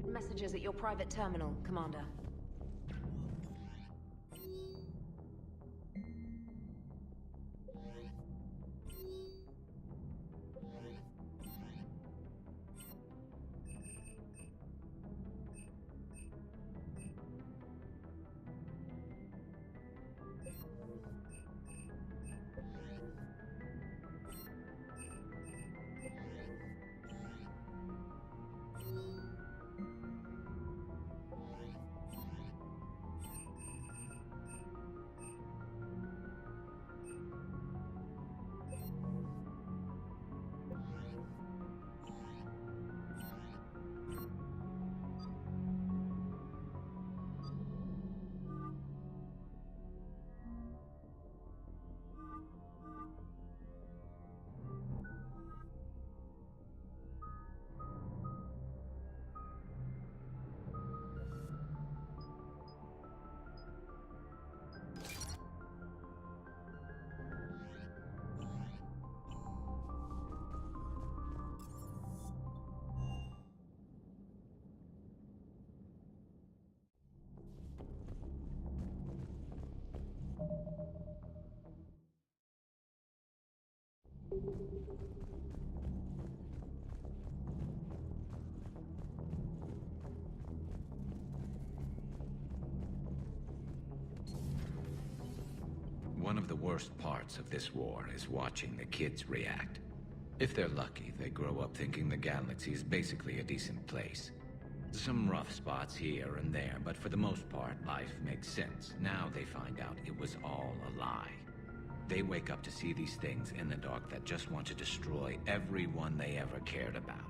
Messages at your private terminal, Commander. One of the worst parts of this war is watching the kids react. If they're lucky, they grow up thinking the galaxy is basically a decent place. Some rough spots here and there, but for the most part, life makes sense. Now they find out it was all a lie. They wake up to see these things in the dark that just want to destroy everyone they ever cared about.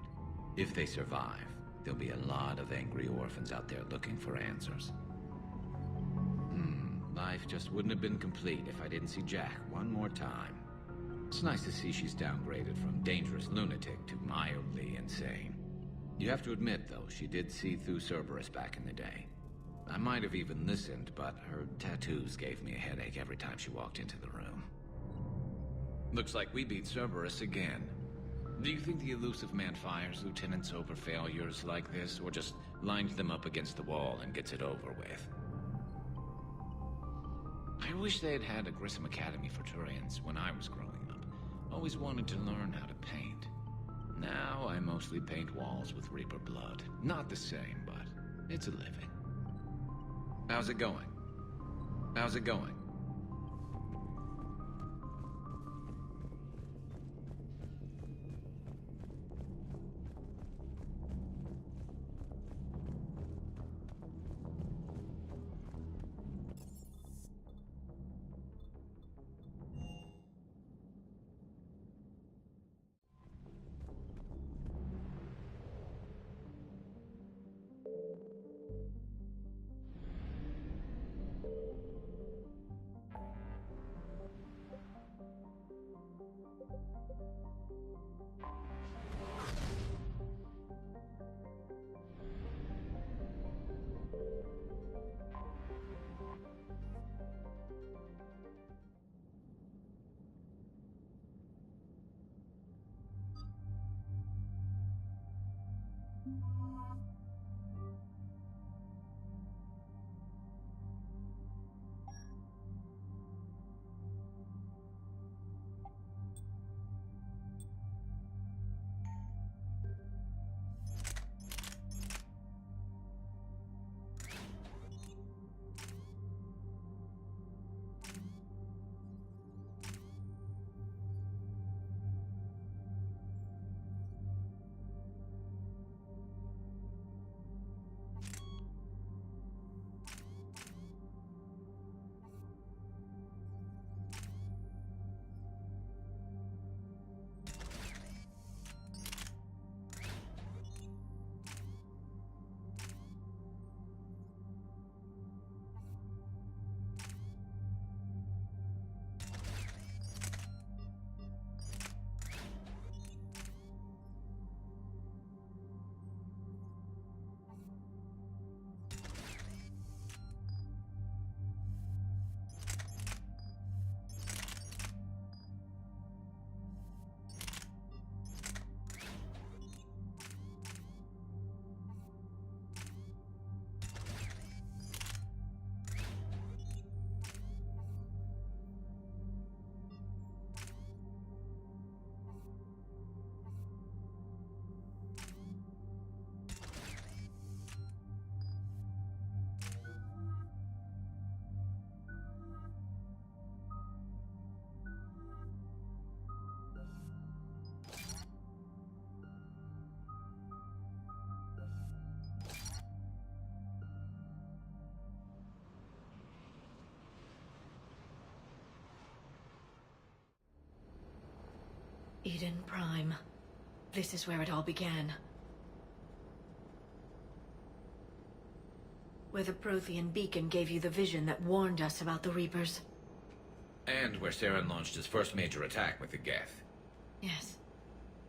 If they survive, there'll be a lot of angry orphans out there looking for answers. Life just wouldn't have been complete if I didn't see Jack one more time. It's nice to see she's downgraded from dangerous lunatic to mildly insane. You have to admit, though, she did see through Cerberus back in the day. I might have even listened, but her tattoos gave me a headache every time she walked into the room. Looks like we beat Cerberus again. Do you think the elusive man fires lieutenants over failures like this, or just lines them up against the wall and gets it over with? I wish they had a Grissom Academy for Turians when I was growing up. Always wanted to learn how to paint. Now I mostly paint walls with Reaper blood. Not the same, but it's a living. How's it going? How's it going? Eden Prime. This is where it all began. Where the Prothean beacon gave you the vision that warned us about the Reapers. And where Saren launched his first major attack with the Geth. Yes.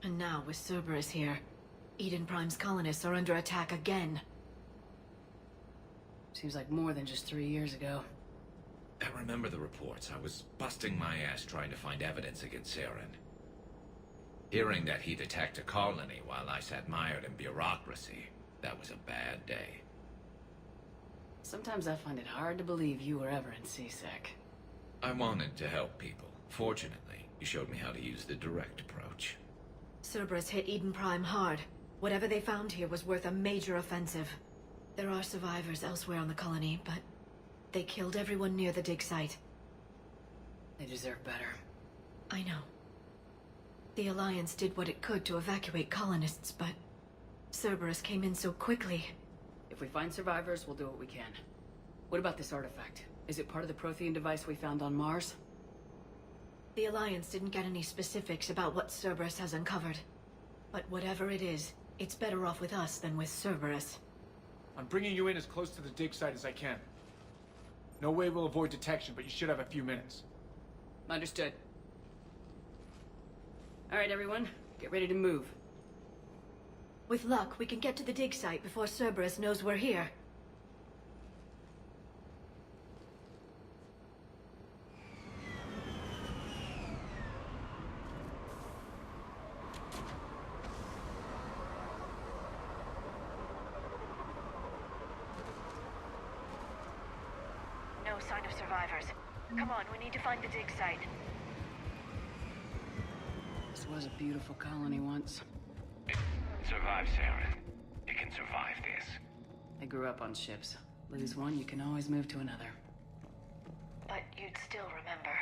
And now, with Cerberus here, Eden Prime's colonists are under attack again. Seems like more than just 3 years ago. I remember the reports. I was busting my ass trying to find evidence against Saren. Hearing that he'd attacked a colony while I sat mired in bureaucracy, that was a bad day. Sometimes I find it hard to believe you were ever in CSEC. I wanted to help people. Fortunately, you showed me how to use the direct approach. Cerberus hit Eden Prime hard. Whatever they found here was worth a major offensive. There are survivors elsewhere on the colony, but they killed everyone near the dig site. They deserve better. I know. The Alliance did what it could to evacuate colonists, but Cerberus came in so quickly. If we find survivors, we'll do what we can. What about this artifact? Is it part of the Prothean device we found on Mars? The Alliance didn't get any specifics about what Cerberus has uncovered. But whatever it is, it's better off with us than with Cerberus. I'm bringing you in as close to the dig site as I can. No way we'll avoid detection, but you should have a few minutes. Understood. All right, everyone. Get ready to move. With luck, we can get to the dig site before Cerberus knows we're here. No sign of survivors. Come on, we need to find the dig site. This was a beautiful colony once. Survive, Saren. You can survive this. I grew up on ships. Lose one, you can always move to another. But you'd still remember.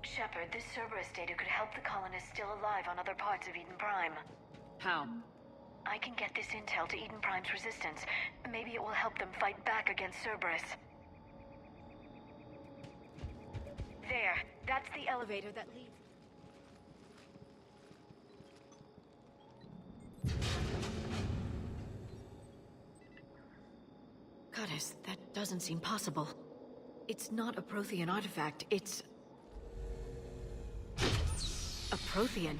Shepard, this Cerberus data could help the colonists still alive on other parts of Eden Prime. How? I can get this intel to Eden Prime's resistance. Maybe it will help them fight back against Cerberus. There. That's the elevator that leads... Goddess, that doesn't seem possible. It's not a Prothean artifact, it's... a Prothean.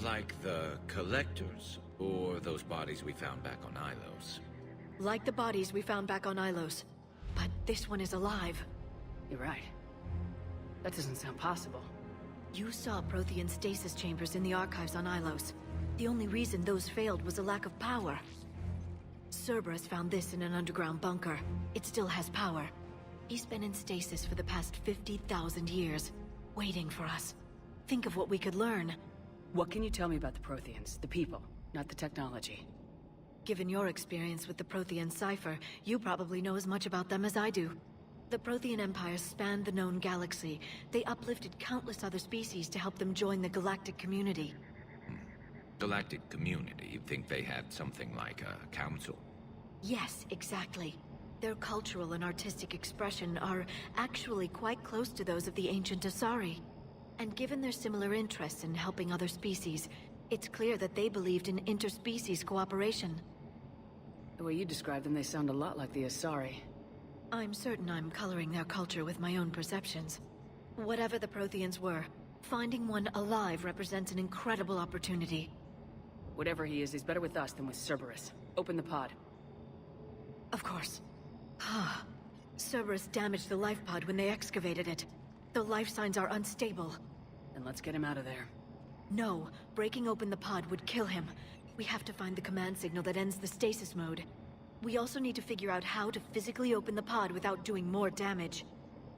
Like the Collectors, or those bodies we found back on Ilos. Like the bodies we found back on Ilos. But this one is alive. You're right. That doesn't sound possible. You saw Prothean stasis chambers in the archives on Ilos. The only reason those failed was a lack of power. Cerberus found this in an underground bunker. It still has power. He's been in stasis for the past 50,000 years, waiting for us. Think of what we could learn. What can you tell me about the Protheans? The people, not the technology. Given your experience with the Prothean cipher, you probably know as much about them as I do. The Prothean Empire spanned the known galaxy. They uplifted countless other species to help them join the galactic community. Galactic community? You'd think they had something like a council? Yes, exactly. Their cultural and artistic expression are actually quite close to those of the ancient Asari. And given their similar interests in helping other species, it's clear that they believed in interspecies cooperation. The way you describe them, they sound a lot like the Asari. I'm certain I'm coloring their culture with my own perceptions. Whatever the Protheans were, finding one alive represents an incredible opportunity. Whatever he is, he's better with us than with Cerberus. Open the pod. Of course. Cerberus damaged the life pod when they excavated it. The life signs are unstable. Then let's get him out of there. No, breaking open the pod would kill him. We have to find the command signal that ends the stasis mode. We also need to figure out how to physically open the pod without doing more damage.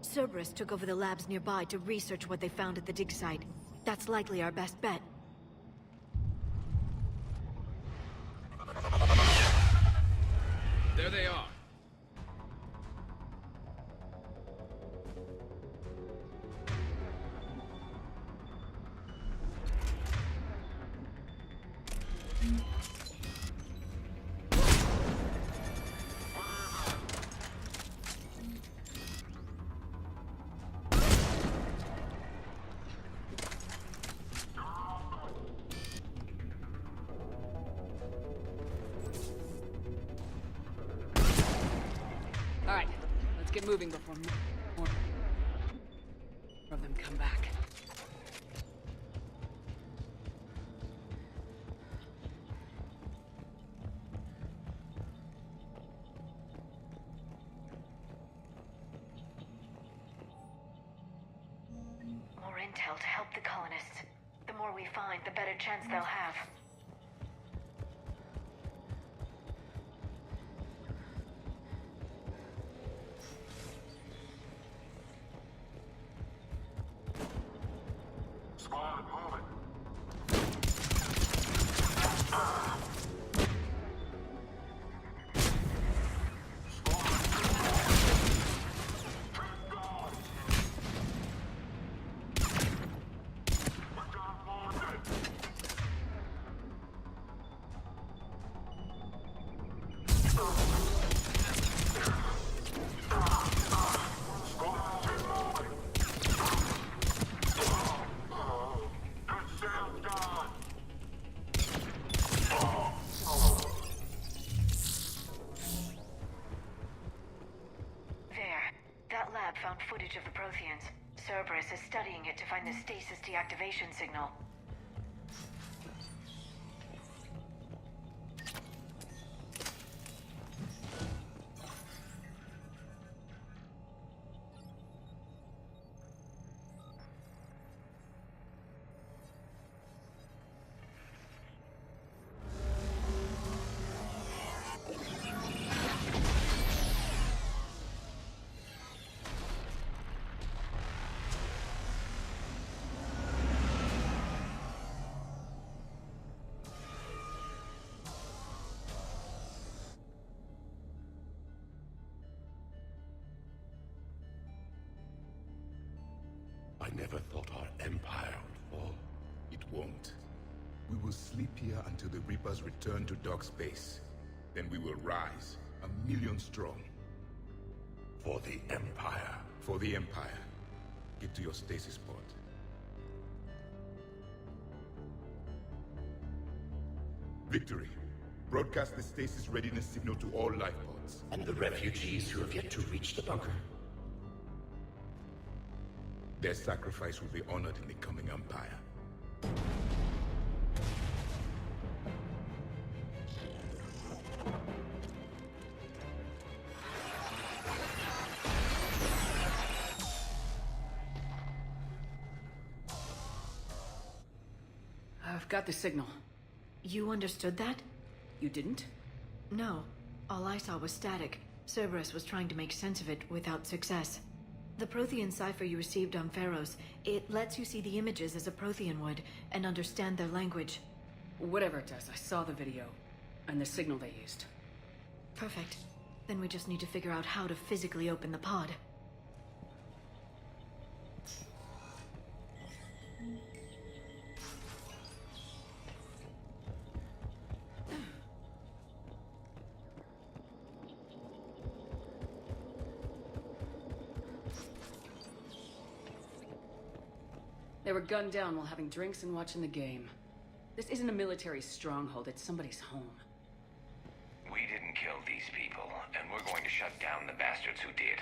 Cerberus took over the labs nearby to research what they found at the dig site. That's likely our best bet. There they are. Let's get moving before more of them come back. More intel to help the colonists. The more we find, the better chance they'll have. Squad, moving. Found footage of the Protheans. Cerberus is studying it to find the stasis deactivation signal. I never thought our empire would fall. It won't. We will sleep here until the Reapers return to dark space. Then we will rise, 1,000,000 strong. For the Empire. For the Empire. Get to your stasis pod. Victory. Broadcast the stasis readiness signal to all life pods. And the refugees who have yet to reach the bunker. Their sacrifice will be honored in the coming Empire. I've got the signal. You understood that? You didn't? No. All I saw was static. Cerberus was trying to make sense of it without success. The Prothean cipher you received on Pharaohs, it lets you see the images as a Prothean would, and understand their language. Whatever it does, I saw the video, and the signal they used. Perfect. Then we just need to figure out how to physically open the pod. They were gunned down while having drinks and watching the game. This isn't a military stronghold, it's somebody's home. We didn't kill these people, and we're going to shut down the bastards who did.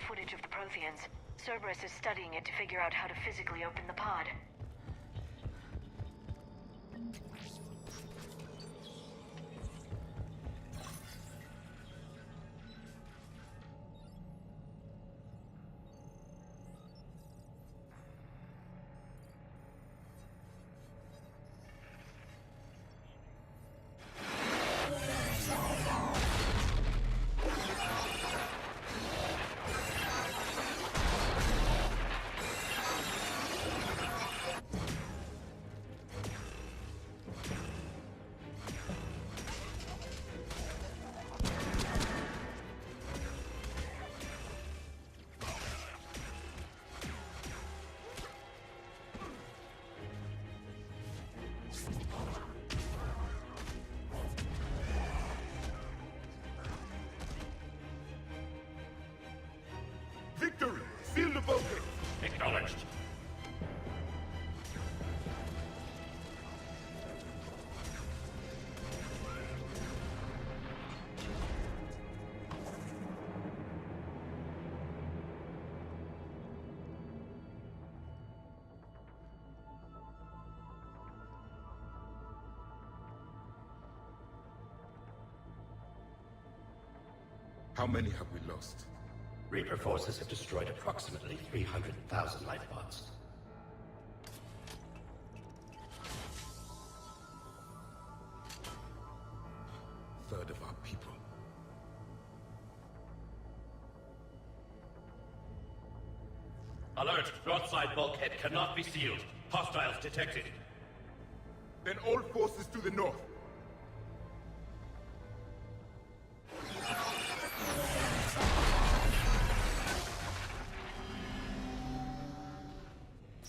Footage of the Protheans. Cerberus is studying it to figure out how to physically open the pod. How many have we lost? Reaper forces have destroyed approximately 300,000 life pods. Third of our people. Alert! Broadside bulkhead cannot be sealed. Hostiles detected. Then all forces to the north.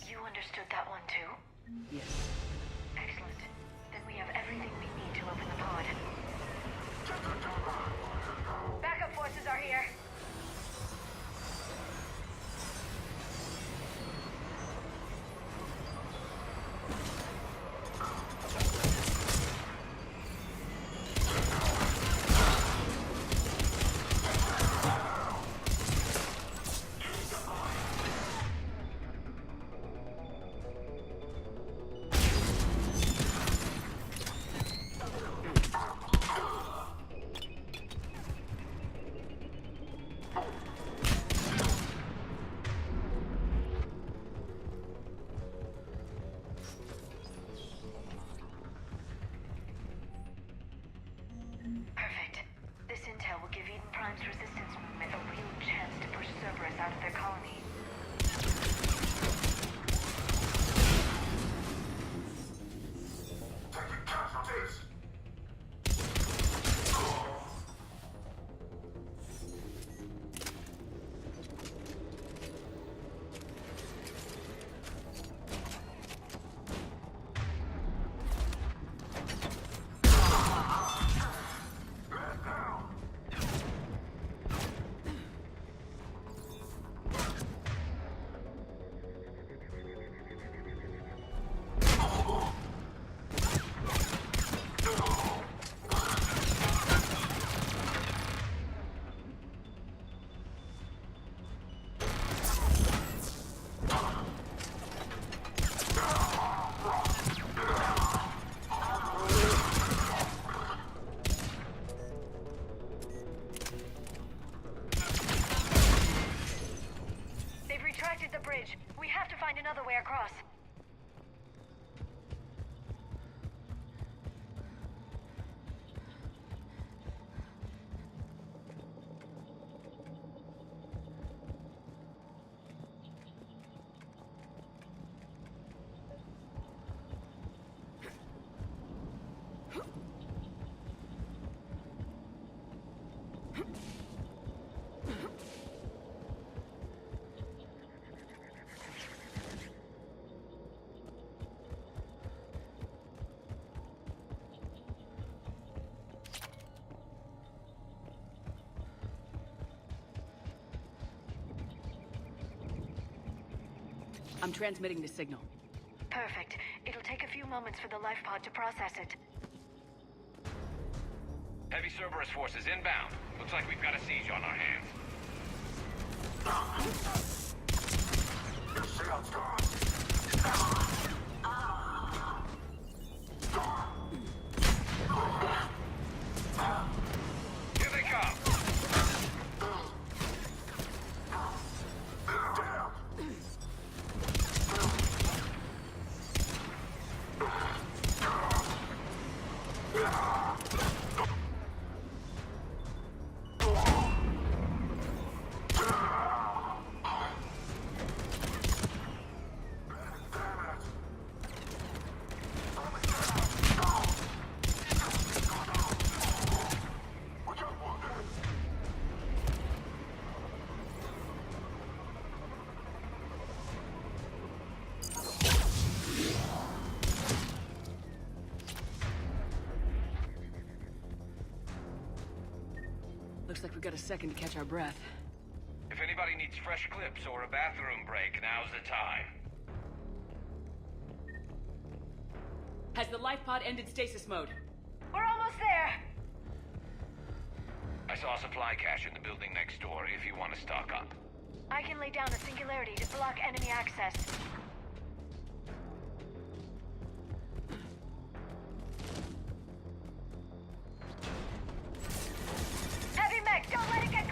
You understood that one too? Yes. Excellent. Then we have everything we need to open the pod. Backup forces are here. Perfect. This intel will give Eden Prime's resistance movement a real chance to push Cerberus out of their colony. The bridge. We have to find another way across. I'm transmitting the signal. Perfect. It'll take a few moments for the life pod to process it. Heavy Cerberus forces inbound. Looks like we've got a siege on our hands. Here they come! Looks like we've got a second to catch our breath. If anybody needs fresh clips or a bathroom break, now's the time. Has the life pod ended stasis mode? We're almost there! I saw a supply cache in the building next door if you want to stock up. I can lay down a singularity to block enemy access. Heavy mech, don't let it get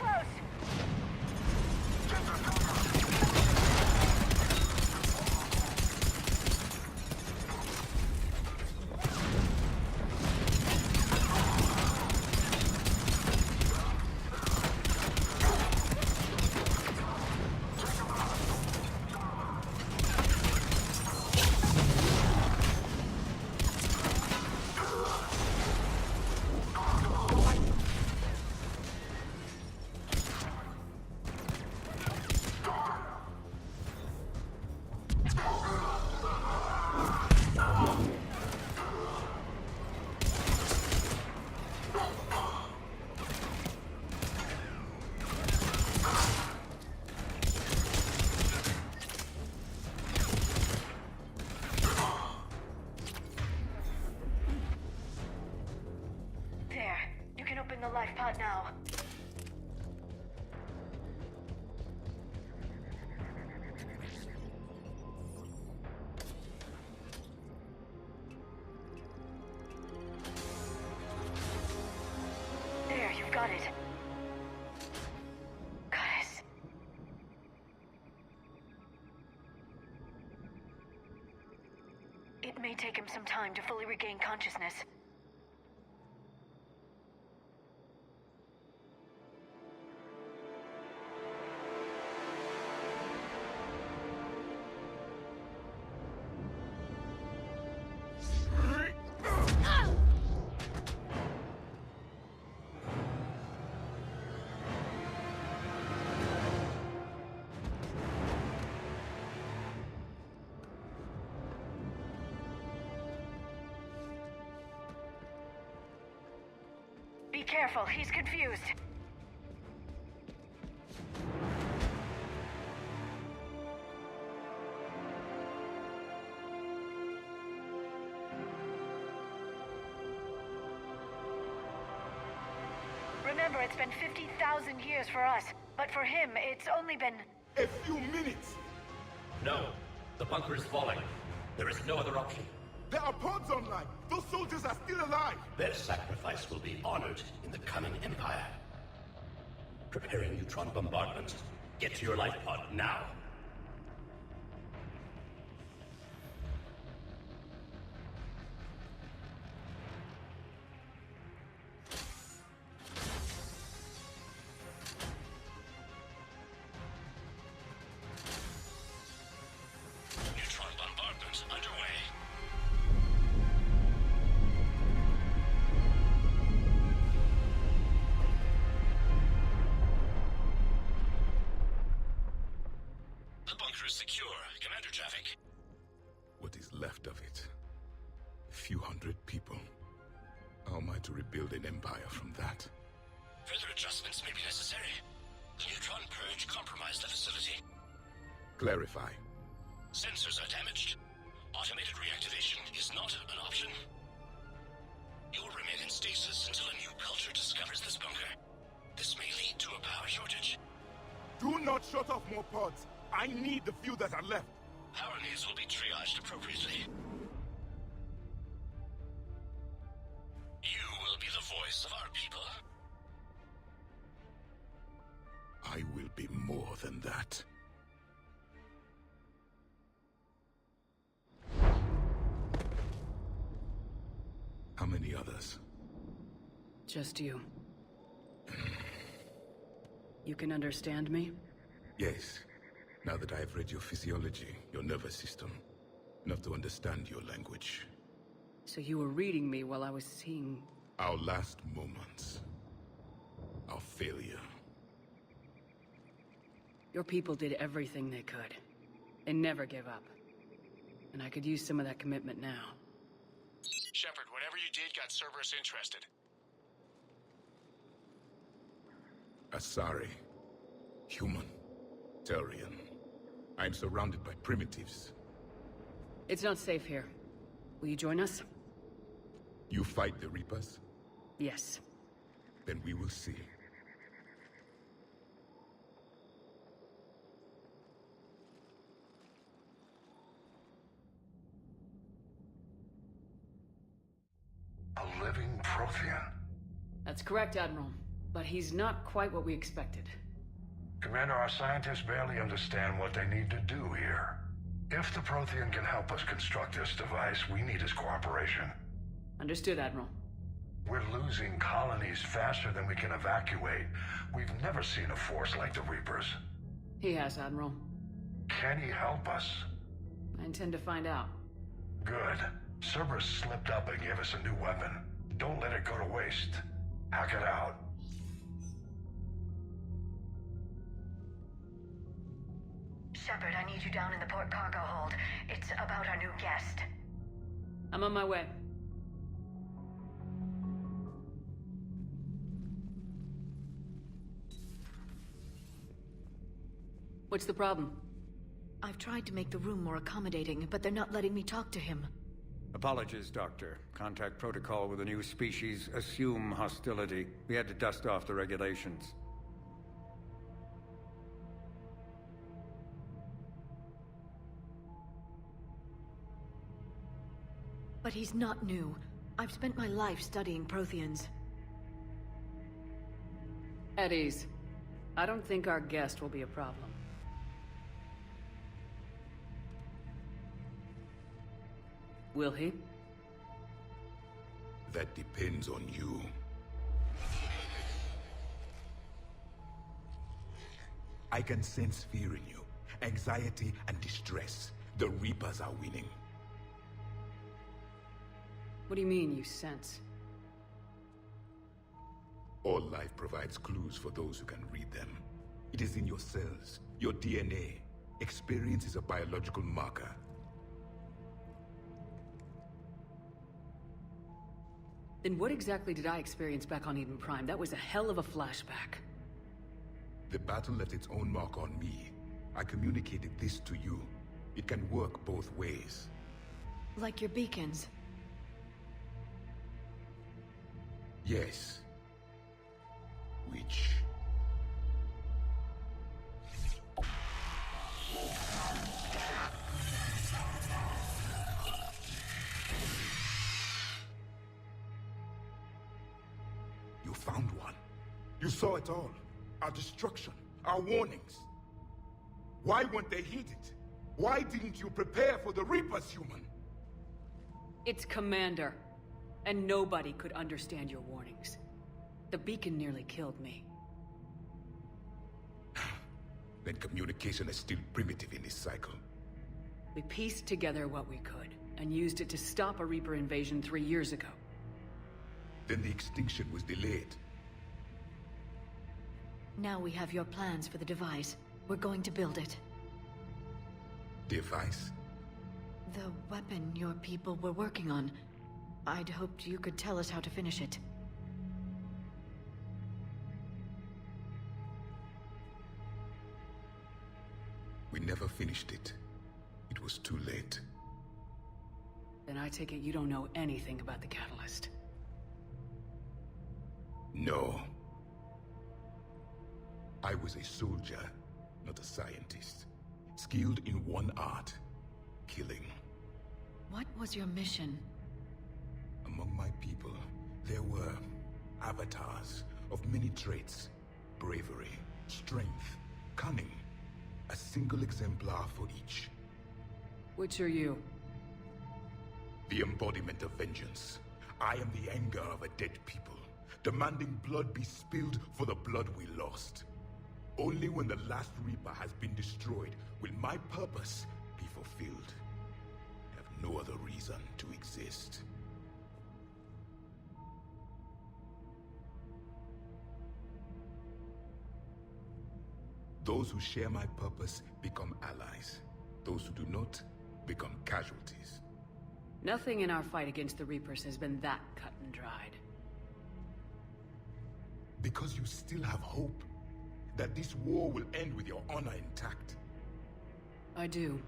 life pod now. There, you've got it. Goddess. It may take him some time to fully regain consciousness. Be careful, he's confused. Remember, it's been 50,000 years for us, but for him, it's only been... A few minutes! No. The bunker is falling. There is no other option. There are pods online! Those soldiers are still alive! Their sacrifice will be honored in the coming Empire. Preparing neutron bombardment. Get to your life pod now. Neutron bombardment underway. The bunker is secure. Commander traffic. What is left of it? A few hundred people. How am I to rebuild an empire from that? Further adjustments may be necessary. The neutron purge compromised the facility. Clarify. Sensors are damaged. Automated reactivation is not an option. You'll remain in stasis until a new culture discovers this bunker. This may lead to a power shortage. Do not shut off more pods! I need the few that are left! Power needs will be triaged appropriately. You will be the voice of our people. I will be more than that. How many others? Just you. You can understand me? Yes. Now that I have read your physiology, your nervous system, enough to understand your language. So you were reading me while I was seeing... Our last moments. Our failure. Your people did everything they could. They never gave up. And I could use some of that commitment now. Shepard, whatever you did got Cerberus interested. Asari. Human. Turian. I'm surrounded by primitives. It's not safe here. Will you join us? You fight the Reapers? Yes. Then we will see. A living Prothean. That's correct, Admiral. But he's not quite what we expected. Commander, our scientists barely understand what they need to do here. If the Prothean can help us construct this device, we need his cooperation. Understood, Admiral. We're losing colonies faster than we can evacuate. We've never seen a force like the Reapers. He has, Admiral. Can he help us? I intend to find out. Good. Cerberus slipped up and gave us a new weapon. Don't let it go to waste. Hack it out. Shepard, I need you down in the port cargo hold. It's about our new guest. I'm on my way. What's the problem? I've tried to make the room more accommodating, but they're not letting me talk to him. Apologies, Doctor. Contact protocol with a new species. Assume hostility. We had to dust off the regulations. But he's not new. I've spent my life studying Protheans. At ease. I don't think our guest will be a problem. Will he? That depends on you. I can sense fear in you, anxiety and distress. The Reapers are winning. What do you mean, you sense? All life provides clues for those who can read them. It is in your cells, your DNA. Experience is a biological marker. Then what exactly did I experience back on Eden Prime? That was a hell of a flashback. The battle left its own mark on me. I communicated this to you. It can work both ways. Like your beacons. Yes. Which... You found one. You saw it all. Our destruction, our warnings. Why weren't they heeded? Why didn't you prepare for the Reapers, human? It's Commander. And nobody could understand your warnings. The beacon nearly killed me. Then communication is still primitive in this cycle. We pieced together what we could, and used it to stop a Reaper invasion 3 years ago. Then the extinction was delayed. Now we have your plans for the device. We're going to build it. Device? The weapon your people were working on. I'd hoped you could tell us how to finish it. We never finished it. It was too late. Then I take it you don't know anything about the catalyst. No. I was a soldier, not a scientist. Skilled in one art, killing. What was your mission? Among my people, there were avatars of many traits. Bravery, strength, cunning. A single exemplar for each. Which are you? The embodiment of vengeance. I am the anger of a dead people, demanding blood be spilled for the blood we lost. Only when the last Reaper has been destroyed will my purpose be fulfilled. I have no other reason to exist. Those who share my purpose become allies. Those who do not become casualties. Nothing in our fight against the Reapers has been that cut and dried. Because you still have hope that this war will end with your honor intact. I do.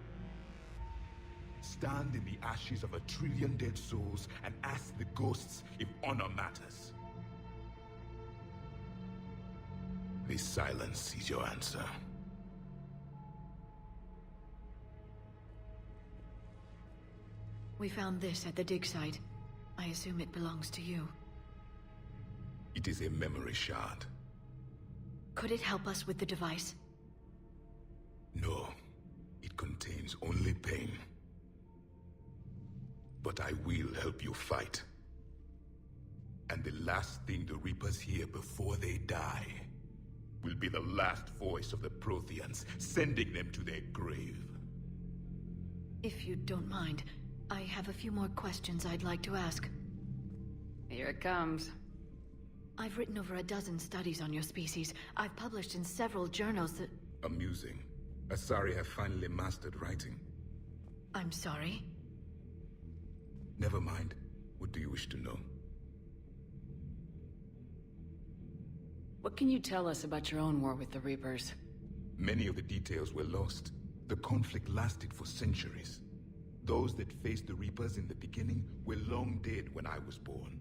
Stand in the ashes of 1 trillion dead souls and ask the ghosts if honor matters. This silence is your answer. We found this at the dig site. I assume it belongs to you. It is a memory shard. Could it help us with the device? No, it contains only pain. But I will help you fight. And the last thing the Reapers hear before they die will be the last voice of the Protheans, sending them to their grave. If you don't mind, I have a few more questions I'd like to ask. Here it comes. I've written over a dozen studies on your species. I've published in several journals that... Amusing. Asari have finally mastered writing. I'm sorry? Never mind. What do you wish to know? What can you tell us about your own war with the Reapers? Many of the details were lost. The conflict lasted for centuries. Those that faced the Reapers in the beginning were long dead when I was born.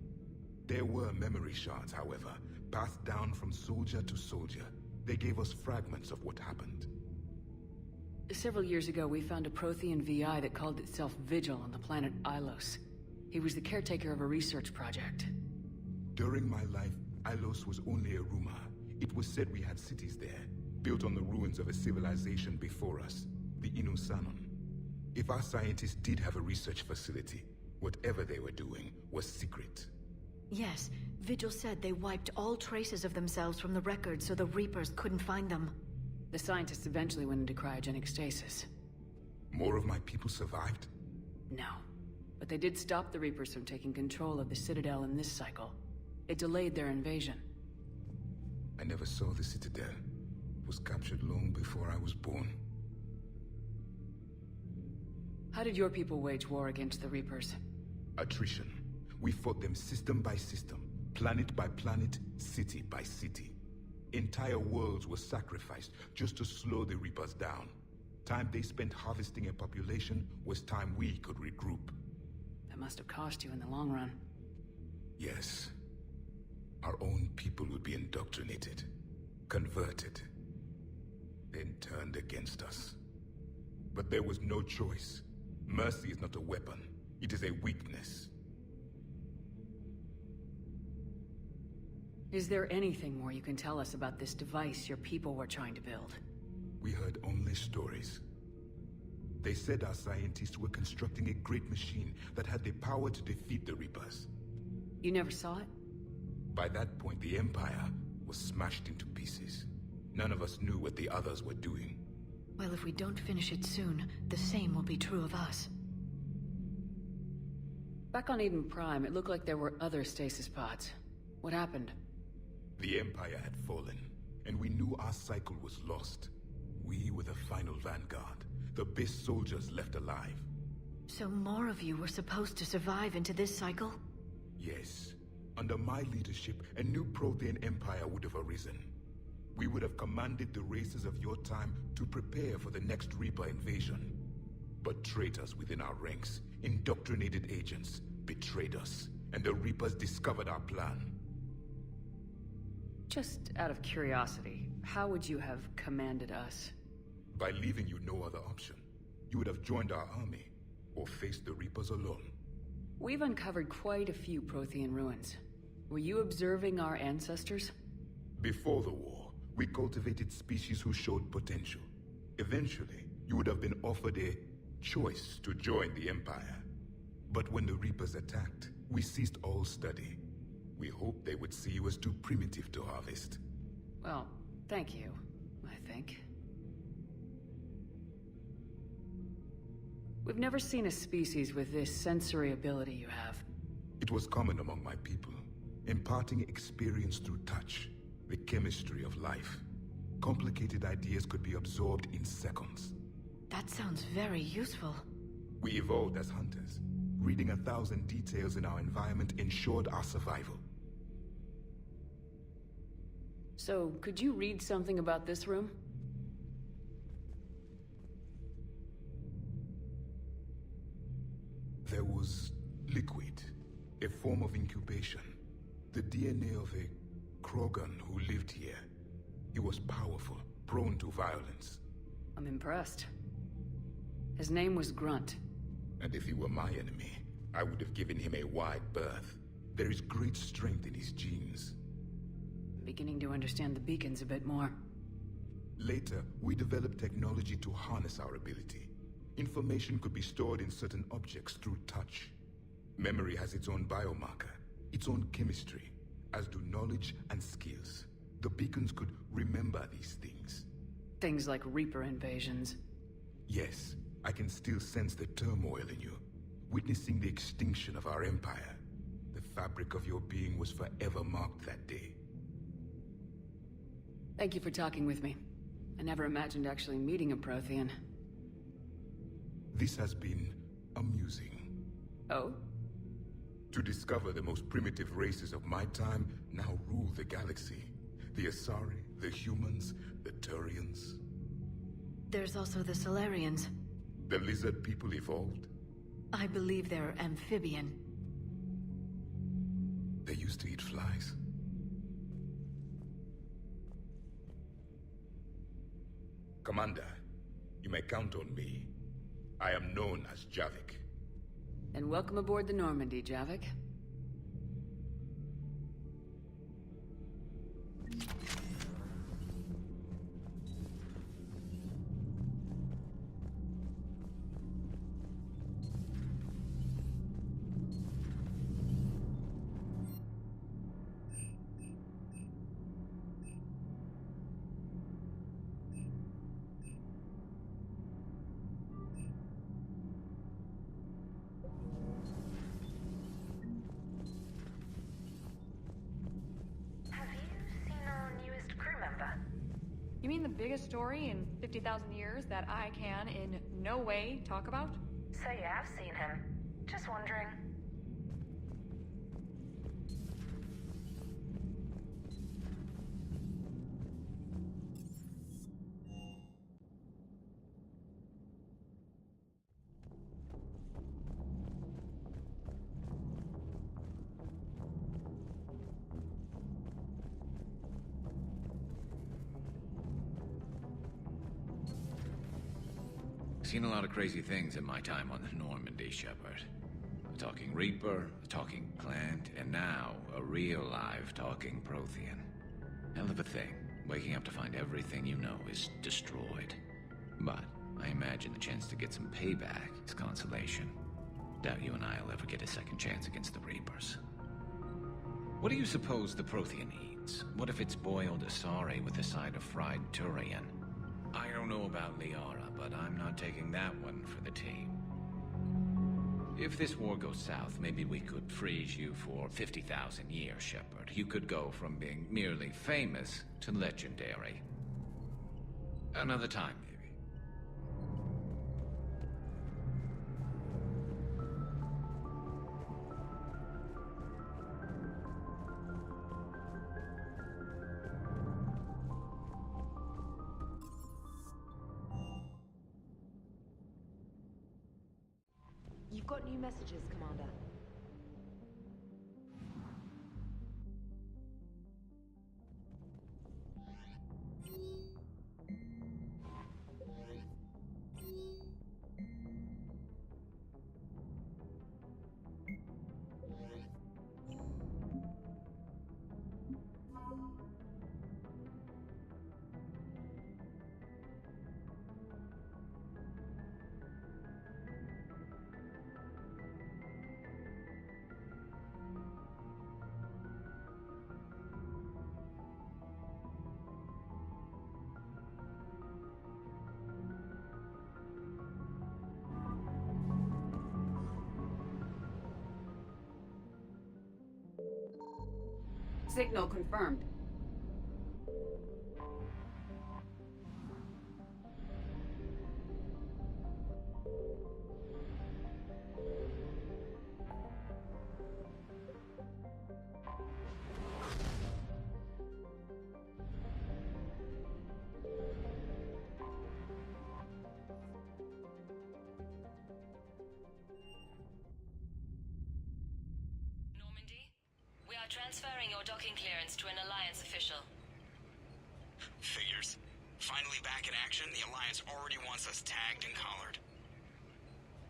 There were memory shards, however, passed down from soldier to soldier. They gave us fragments of what happened. Several years ago, we found a Prothean VI that called itself Vigil on the planet Ilos. He was the caretaker of a research project. During my life, Ilos was only a rumor. It was said we had cities there, built on the ruins of a civilization before us, the Inusanon. If our scientists did have a research facility, whatever they were doing was secret. Yes, Vigil said they wiped all traces of themselves from the records so the Reapers couldn't find them. The scientists eventually went into cryogenic stasis. More of my people survived? No. But they did stop the Reapers from taking control of the Citadel in this cycle. It delayed their invasion. I never saw the Citadel. It was captured long before I was born. How did your people wage war against the Reapers? Attrition. We fought them system by system, planet by planet, city by city. Entire worlds were sacrificed just to slow the Reapers down. Time they spent harvesting a population was time we could regroup. That must have cost you in the long run. Yes. Our own people would be indoctrinated, converted, then turned against us. But there was no choice. Mercy is not a weapon. It is a weakness. Is there anything more you can tell us about this device your people were trying to build? We heard only stories. They said our scientists were constructing a great machine that had the power to defeat the Reapers. You never saw it? By that point, the Empire was smashed into pieces. None of us knew what the others were doing. Well, if we don't finish it soon, the same will be true of us. Back on Eden Prime, it looked like there were other stasis pods. What happened? The Empire had fallen, and we knew our cycle was lost. We were the final vanguard, the best soldiers left alive. So more of you were supposed to survive into this cycle? Yes. Under my leadership, a new Prothean Empire would have arisen. We would have commanded the races of your time to prepare for the next Reaper invasion. But traitors within our ranks, indoctrinated agents, betrayed us, and the Reapers discovered our plan. Just out of curiosity, how would you have commanded us? By leaving you no other option. You would have joined our army, or faced the Reapers alone. We've uncovered quite a few Prothean ruins. Were you observing our ancestors? Before the war, we cultivated species who showed potential. Eventually, you would have been offered a choice to join the Empire. But when the Reapers attacked, we ceased all study. We hoped they would see you as too primitive to harvest. Well, thank you, I think. We've never seen a species with this sensory ability you have. It was common among my people, imparting experience through touch, the chemistry of life. Complicated ideas could be absorbed in seconds. That sounds very useful. We evolved as hunters. Reading 1,000 details in our environment ensured our survival. So, could you read something about this room? There was liquid, a form of incubation. The DNA of a Krogan who lived here. He was powerful, prone to violence. I'm impressed. His name was Grunt. And if he were my enemy, I would have given him a wide berth. There is great strength in his genes. I'm beginning to understand the beacons a bit more. Later, we developed technology to harness our ability. Information could be stored in certain objects through touch. Memory has its own biomarker, its own chemistry, as do knowledge and skills. The beacons could remember these things. Things like Reaper invasions. Yes, I can still sense the turmoil in you, witnessing the extinction of our empire. The fabric of your being was forever marked that day. Thank you for talking with me. I never imagined actually meeting a Prothean. This has been amusing. Oh? To discover the most primitive races of my time now rule the galaxy. The Asari, the humans, the Turians. There's also the Solarians. The lizard people evolved. I believe they're amphibian. They used to eat flies. Commander, you may count on me. I am known as Javik. And welcome aboard the Normandy, Javik. You mean the biggest story in 50,000 years that I can in no way talk about? So you have seen him. Just wondering. Seen a lot of crazy things in my time on the Normandy, Shepard. A talking Reaper, a talking plant, and now a real live talking Prothean. Hell of a thing, waking up to find everything you know is destroyed. But I imagine the chance to get some payback is consolation. Doubt you and I'll ever get a second chance against the Reapers. What do you suppose the Prothean eats? What if it's boiled Asari with a side of fried Turian? I don't know about Liara, but I'm not taking that one for the team. If this war goes south, maybe we could freeze you for 50,000 years, Shepard. You could go from being merely famous to legendary. Another time, maybe. You've got new messages, Commander. Signal confirmed. Transferring your docking clearance to an Alliance official. Figures. Finally back in action, the Alliance already wants us tagged and collared.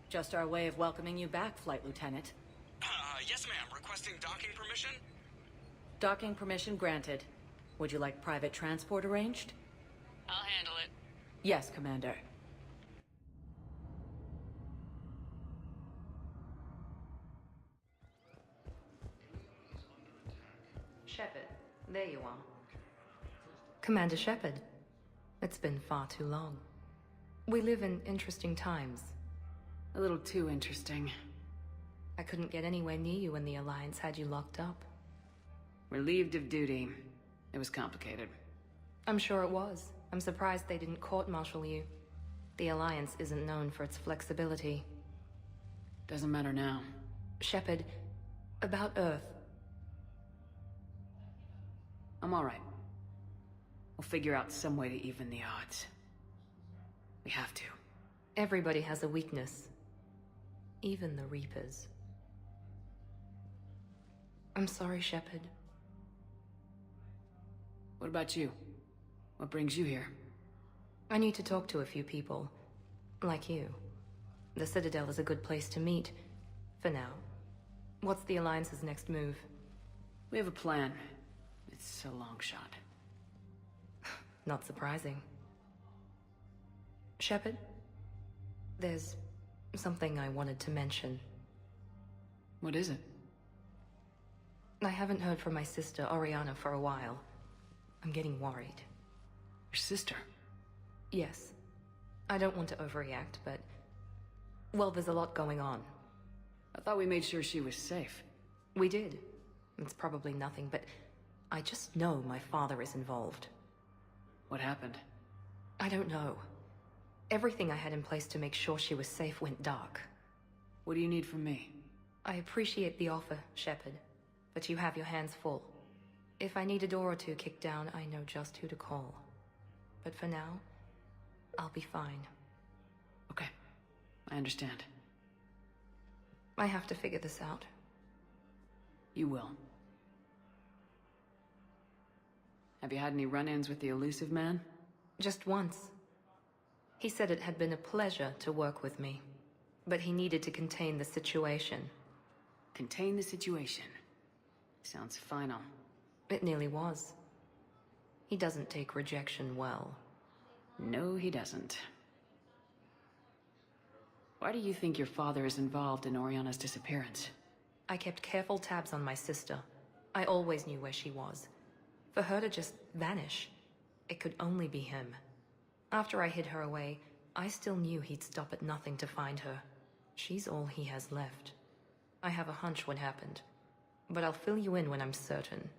Just our way of welcoming you back, Flight Lieutenant. Yes ma'am. Requesting docking permission? Docking permission granted. Would you like private transport arranged? I'll handle it. Yes, Commander. Shepard, there you are. Commander Shepard, it's been far too long. We live in interesting times. A little too interesting. I couldn't get anywhere near you when the Alliance had you locked up. Relieved of duty. It was complicated. I'm sure it was. I'm surprised they didn't court-martial you. The Alliance isn't known for its flexibility. Doesn't matter now. Shepard, about Earth. I'm all right. We'll figure out some way to even the odds. We have to. Everybody has a weakness. even the Reapers. I'm sorry, Shepard. What about you? What brings you here? I need to talk to a few people. Like you. The Citadel is a good place to meet. For now. What's the Alliance's next move? We have a plan. It's a long shot. Not surprising. Shepard? There's something I wanted to mention. What is it? I haven't heard from my sister, Oriana, for a while. I'm getting worried. Your sister? Yes. I don't want to overreact, but... well, there's a lot going on. I thought we made sure she was safe. We did. It's probably nothing, but I just know my father is involved. What happened? I don't know. Everything I had in place to make sure she was safe went dark. What do you need from me? I appreciate the offer, Shepard, but you have your hands full. If I need a door or two kicked down, I know just who to call. But for now, I'll be fine. Okay. I understand. I have to figure this out. You will. Have you had any run-ins with the elusive man? Just once. He said it had been a pleasure to work with me, but he needed to contain the situation. Contain the situation. Sounds final. It nearly was. He doesn't take rejection well. No, he doesn't. Why do you think your father is involved in Oriana's disappearance? I kept careful tabs on my sister. I always knew where she was. For her to just vanish, it could only be him. After I hid her away, I still knew he'd stop at nothing to find her. She's all he has left. I have a hunch what happened, but I'll fill you in when I'm certain.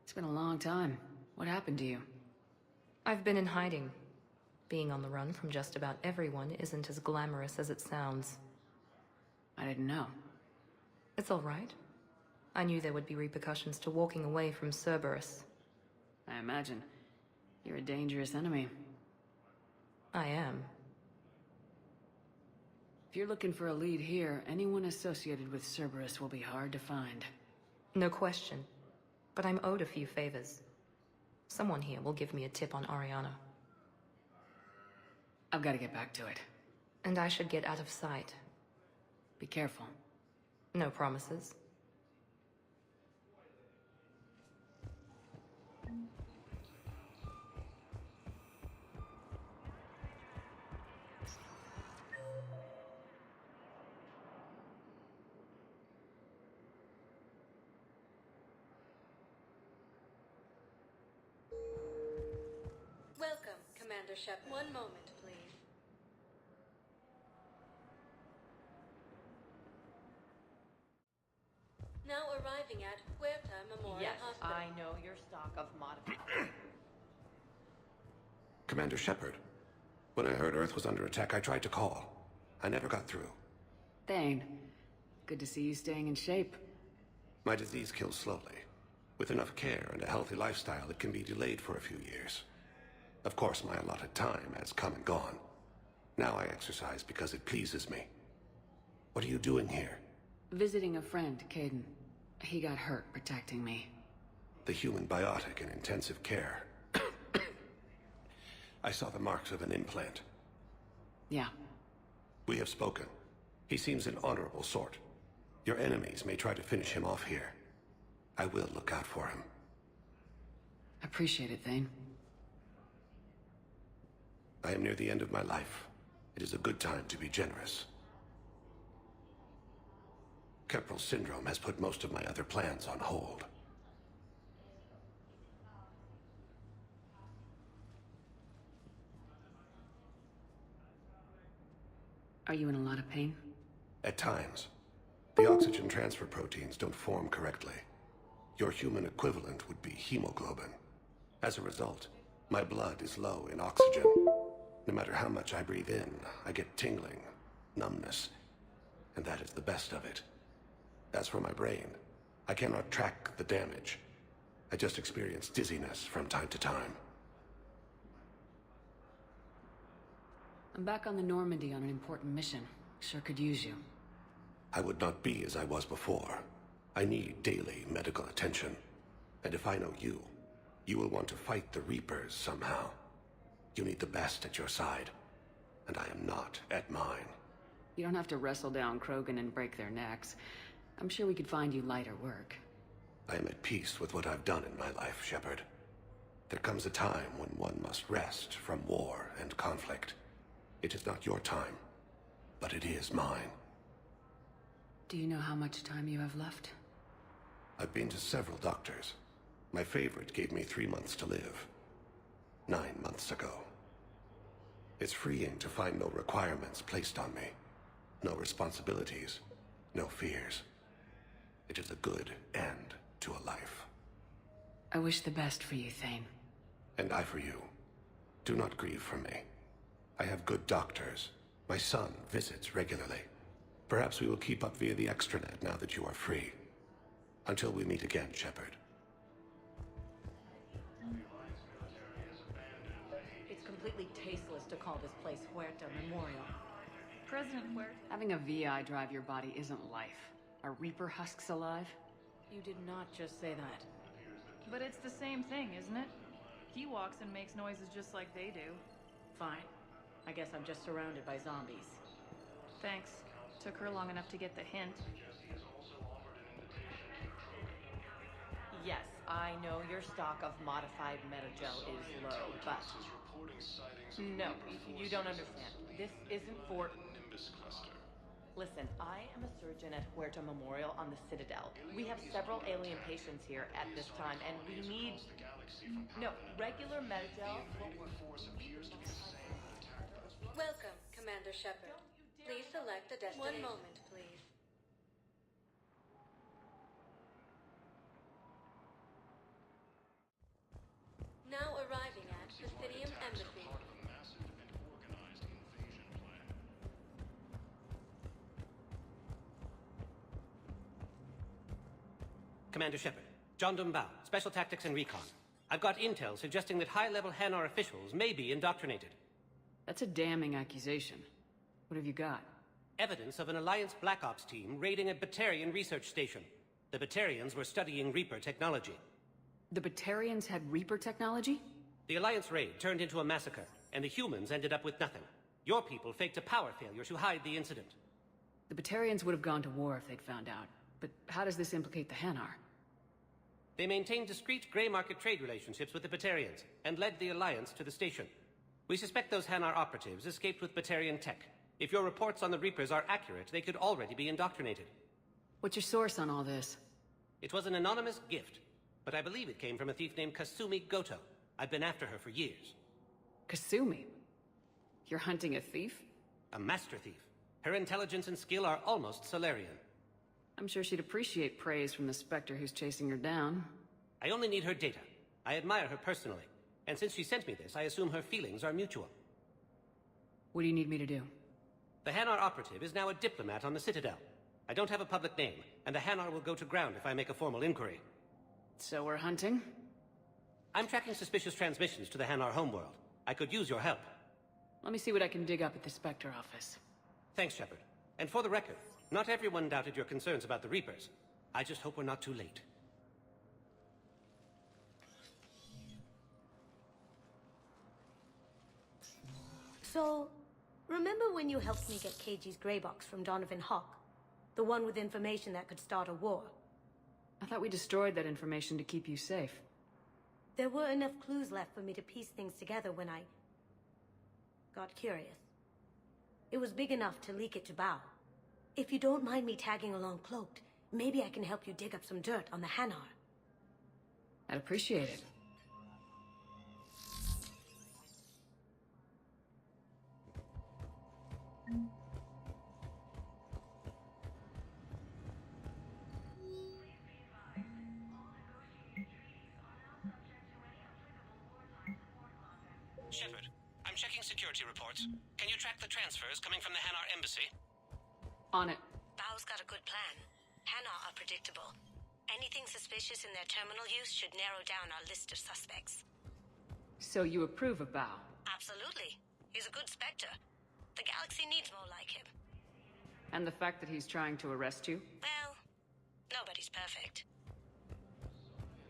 It's been a long time. What happened to you? I've been in hiding. Being on the run from just about everyone isn't as glamorous as it sounds. I didn't know. It's all right. I knew there would be repercussions to walking away from Cerberus. I imagine. You're a dangerous enemy. I am. If you're looking for a lead here, anyone associated with Cerberus will be hard to find. No question. But I'm owed a few favors. Someone here will give me a tip on Oriana. I've got to get back to it. And I should get out of sight. Be careful. No promises. Welcome, Commander Shepard. One moment, please. Now arriving at Huerta Memorial Yes, Hospital. I know your stock of modifiers. Commander Shepard. When I heard Earth was under attack, I tried to call. I never got through. Thane, good to see you staying in shape. My disease kills slowly. With enough care and a healthy lifestyle, it can be delayed for a few years. Of course, my allotted time has come and gone. Now I exercise because it pleases me. What are you doing here? Visiting a friend, Caden. He got hurt protecting me. The human biotic in intensive care. I saw the marks of an implant. Yeah. We have spoken. He seems an honorable sort. Your enemies may try to finish him off here. I will look out for him. Appreciate it, Thane. I am near the end of my life. It is a good time to be generous. Keprel syndrome has put most of my other plans on hold. Are you in a lot of pain? At times. The oxygen transfer proteins don't form correctly. Your human equivalent would be hemoglobin. As a result, my blood is low in oxygen. No matter how much I breathe in, I get tingling, numbness, and that is the best of it. As for my brain, I cannot track the damage. I just experience dizziness from time to time. I'm back on the Normandy on an important mission. Sure could use you. I would not be as I was before. I need daily medical attention. And if I know you, you will want to fight the Reapers somehow. You need the best at your side, and I am not at mine. You don't have to wrestle down Krogan and break their necks. I'm sure we could find you lighter work. I am at peace with what I've done in my life, Shepard. There comes a time when one must rest from war and conflict. It is not your time, but it is mine. Do you know how much time you have left? I've been to several doctors. My favorite gave me 3 months to live. 9 months ago. It's freeing to find no requirements placed on me. No responsibilities. No fears. It is a good end to a life. I wish the best for you, Thane. And I for you. Do not grieve for me. I have good doctors. My son visits regularly. Perhaps we will keep up via the extranet now that you are free. Until we meet again, Shepard. It's completely tasteless to call this place Huerta Memorial. President Huerta. Having a VI drive your body isn't life. Are Reaper husks alive? You did not just say that. But it's the same thing, isn't it? He walks and makes noises just like they do. Fine. I guess I'm just surrounded by zombies. Thanks. Took her long enough to get the hint. Yes, I know your stock of modified metagel is low, but... No, you don't understand. This isn't for... Listen, I am a surgeon at Huerta Memorial on the Citadel. We have several alien patients here at this time, and we need... No, regular metagel... Welcome, Commander Shepard. Please select a destination. 1 moment, please. Now arriving at Presidium Embassy. Commander Shepard, John Dumbao, Special Tactics and Recon. I've got intel suggesting that high-level Hanar officials may be indoctrinated. That's a damning accusation. What have you got? Evidence of an Alliance Black Ops team raiding a Batarian research station. The Batarians were studying Reaper technology. The Batarians had Reaper technology? The Alliance raid turned into a massacre, and the humans ended up with nothing. Your people faked a power failure to hide the incident. The Batarians would have gone to war if they'd found out. But how does this implicate the Hanar? They maintained discreet gray market trade relationships with the Batarians, and led the Alliance to the station. We suspect those Hanar operatives escaped with Batarian tech. If your reports on the Reapers are accurate, they could already be indoctrinated. What's your source on all this? It was an anonymous gift, but I believe it came from a thief named Kasumi Goto. I've been after her for years. Kasumi? You're hunting a thief? A master thief. Her intelligence and skill are almost Solarian. I'm sure she'd appreciate praise from the Spectre who's chasing her down. I only need her data. I admire her personally. And since she sent me this, I assume her feelings are mutual. What do you need me to do? The Hanar operative is now a diplomat on the Citadel. I don't have a public name, and the Hanar will go to ground if I make a formal inquiry. So we're hunting? I'm tracking suspicious transmissions to the Hanar homeworld. I could use your help. Let me see what I can dig up at the Spectre office. Thanks, Shepard. And for the record, not everyone doubted your concerns about the Reapers. I just hope we're not too late. So, remember when you helped me get KG's grey box from Donovan Hawk? The one with information that could start a war? I thought we destroyed that information to keep you safe. There were enough clues left for me to piece things together when I got curious. It was big enough to leak it to Bao. If you don't mind me tagging along cloaked, maybe I can help you dig up some dirt on the Hanar. I'd appreciate it. Shepard, I'm checking security reports. Can you track the transfers coming from the Hanar embassy? On it. Bao's got a good plan. Hanar are predictable. Anything suspicious in their terminal use should narrow down our list of suspects. So you approve of Bao? Absolutely. He's a good Spectre. The galaxy needs more like him. And the fact that he's trying to arrest you? Well, nobody's perfect.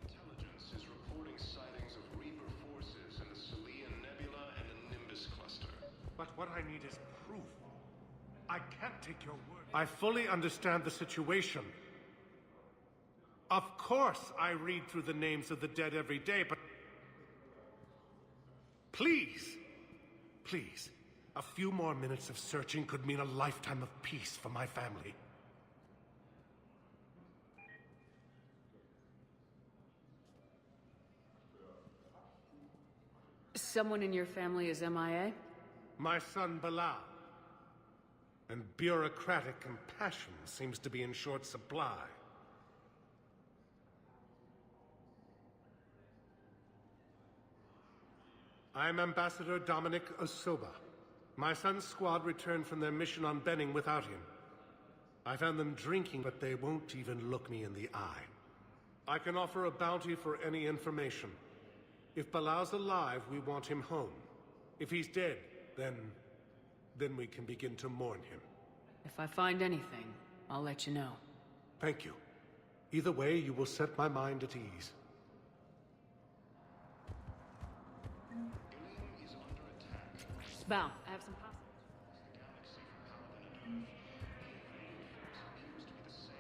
Intelligence is reporting sightings of Reaper forces in the Celian Nebula and the Nimbus cluster. But what I need is proof. I can't take your word. I fully understand the situation. Of course I read through the names of the dead every day, but... Please! Please. A few more minutes of searching could mean a lifetime of peace for my family. Someone in your family is MIA? My son, Bilal. And bureaucratic compassion seems to be in short supply. I'm Ambassador Dominic Osoba. My son's squad returned from their mission on Benning without him. I found them drinking, but they won't even look me in the eye. I can offer a bounty for any information. If Bilal's alive, we want him home. If he's dead, then we can begin to mourn him. If I find anything, I'll let you know. Thank you. Either way, you will set my mind at ease. Bow, I have some pasta.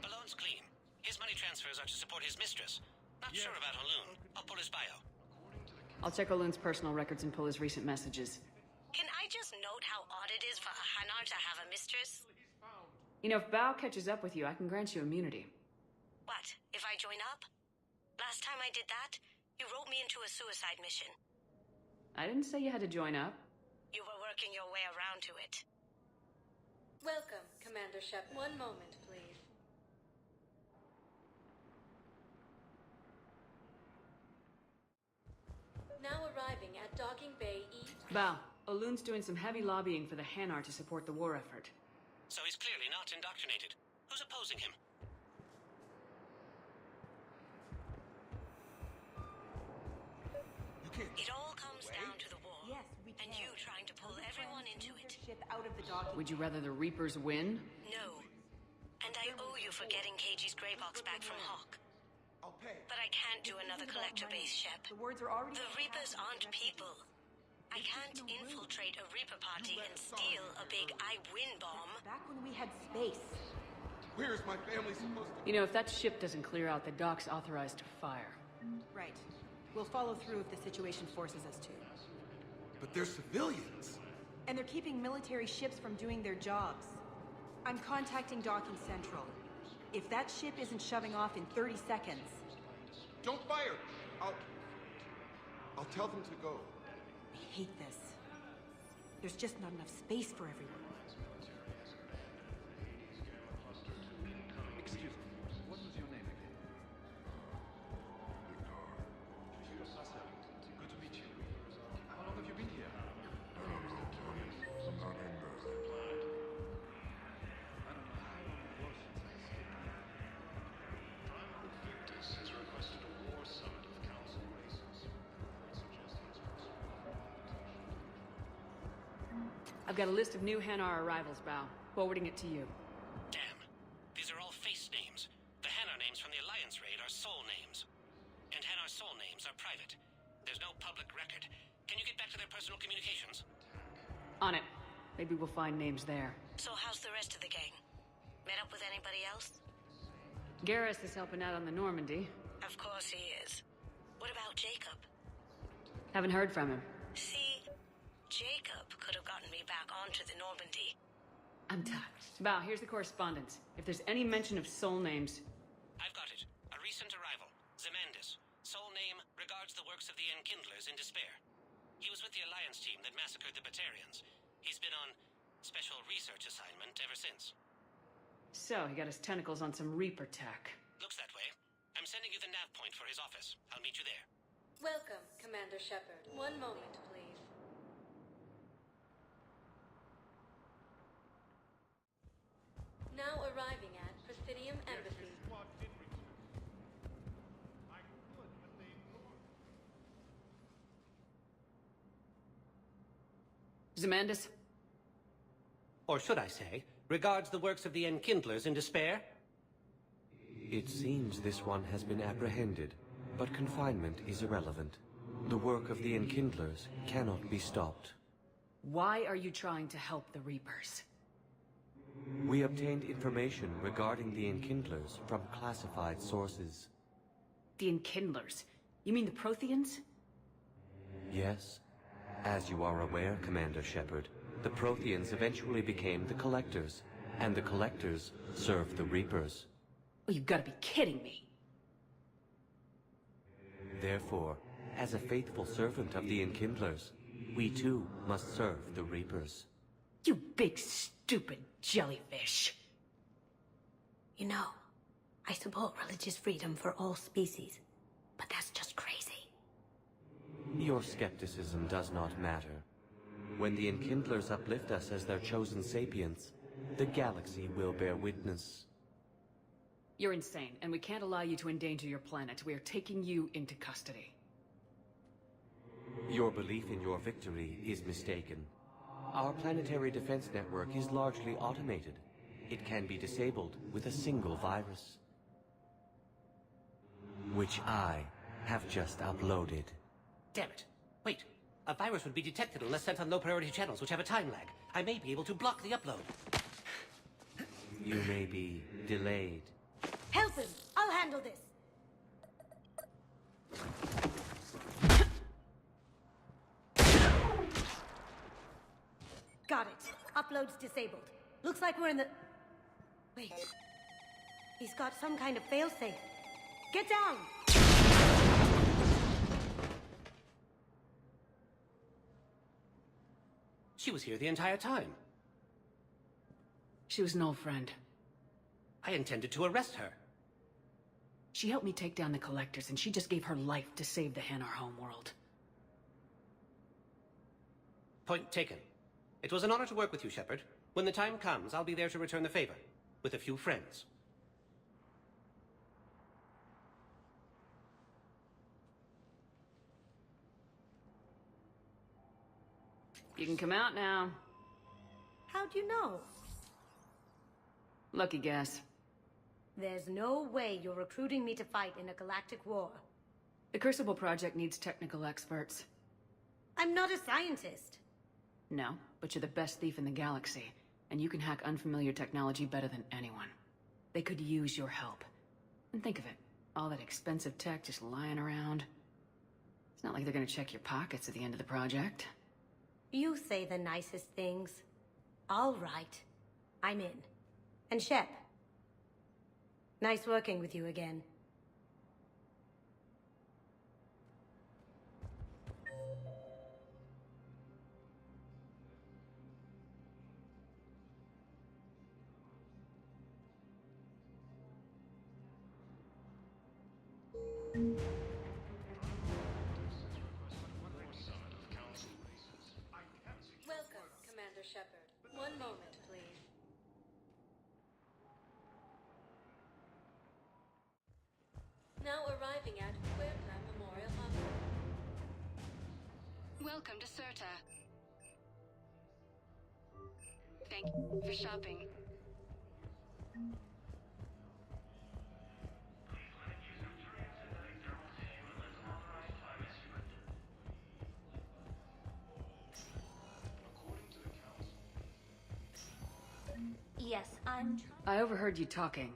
Balloon's clean. His money transfers are to support his mistress. Not sure about Halun. I'll pull his bio. I'll check Olun's personal records and pull his recent messages. Can I just note how odd it is for a Hanar to have a mistress? You know, if Bao catches up with you, I can grant you immunity. What, if I join up? Last time I did that, you wrote me into a suicide mission. I didn't say you had to join up. You were working your way around to it. Welcome, Commander Shep. One moment, please. Now arriving at Docking Bay E. Bao, Olun's doing some heavy lobbying for the Hanar to support the war effort. So he's clearly not indoctrinated. Who's opposing him? It all comes down to the war. Yes, we can. And you trying to pull everyone into it. Ship out of the docking. Would you rather the Reapers win? No. And I owe you for getting KG's grey box back from Hawk. I'll pay. But I can't do another collector base, Shep. The words are already... The Reapers aren't people. I can't infiltrate a Reaper party and steal a big I win bomb. Back when we had space. Where is my family supposed to... You know, if that ship doesn't clear out, the dock's authorized to fire. Right. We'll follow through if the situation forces us to. But they're civilians. And they're keeping military ships from doing their jobs. I'm contacting Docking Central. If that ship isn't shoving off in 30 seconds... Don't fire! I'll tell them to go. I hate this. There's just not enough space for everyone. Excuse me, what was your name again? Good to meet you. How long have you been here? I don't know how long it was since I Victus has requested a war summit of council races. I've got a list of new Hanar arrivals, Bao. Forwarding it to you. Damn. These are all face names. The Hanar names from the Alliance raid are soul names. And Hanar soul names are private. There's no public record. Can you get back to their personal communications? On it. Maybe we'll find names there. So how's the rest of the gang? Met up with anybody else? Garrus is helping out on the Normandy. Of course he is. What about Jacob? Haven't heard from him. See, Jacob could have gotten me back onto the Normandy. I'm touched. Bao, here's the correspondence. If there's any mention of soul names... I've got it. A recent arrival. Zemandis. Soul name regards the works of the Enkindlers in despair. He was with the Alliance team that massacred the Batarians. He's been on special research assignment ever since. So, he got his tentacles on some Reaper tech. Looks that way. I'm sending you the nav point for his office. I'll meet you there. Welcome, Commander Shepard. One moment, please. Now arriving at Presidium Embassy. Zemandis? or should I say, regards the works of the Enkindlers in despair? It seems this one has been apprehended, but confinement is irrelevant. The work of the Enkindlers cannot be stopped. Why are you trying to help the Reapers? We obtained information regarding the Enkindlers from classified sources. The Enkindlers? You mean the Protheans? Yes. As you are aware, Commander Shepard, the Protheans eventually became the Collectors, and the Collectors served the Reapers. Oh, you've got to be kidding me. Therefore, as a faithful servant of the Enkindlers, we too must serve the Reapers. You big stupid jellyfish. You know, I support religious freedom for all species, but that's just crazy. Your skepticism does not matter. When the Enkindlers uplift us as their chosen sapients, the galaxy will bear witness. You're insane, and we can't allow you to endanger your planet. We are taking you into custody. Your belief in your victory is mistaken. Our planetary defense network is largely automated. It can be disabled with a single virus, which I have just uploaded. Damn it. Wait. A virus would be detected unless sent on low-priority channels, which have a time lag. I may be able to block the upload. You may be delayed. Help him! I'll handle this! Got it. Upload's disabled. Looks like we're in the... Wait. He's got some kind of failsafe. Get down! She was here the entire time. She was an old friend. I intended to arrest her. She helped me take down the Collectors, and she just gave her life to save the Hanar homeworld. Point taken. It was an honor to work with you, Shepard. When the time comes, I'll be there to return the favor. With a few friends. You can come out now. How'd you know? Lucky guess. There's no way you're recruiting me to fight in a galactic war. The Crucible Project needs technical experts. I'm not a scientist. No, but you're the best thief in the galaxy, and you can hack unfamiliar technology better than anyone. They could use your help. And think of it, all that expensive tech just lying around. It's not like they're gonna check your pockets at the end of the project. You say the nicest things. All right. I'm in. And Shep. Nice working with you again. Welcome, Commander Shepard. One moment, please. Now arriving at Puebla Memorial Hospital. Welcome to Surta. Thank you for shopping. Yes, I'm... I overheard you talking.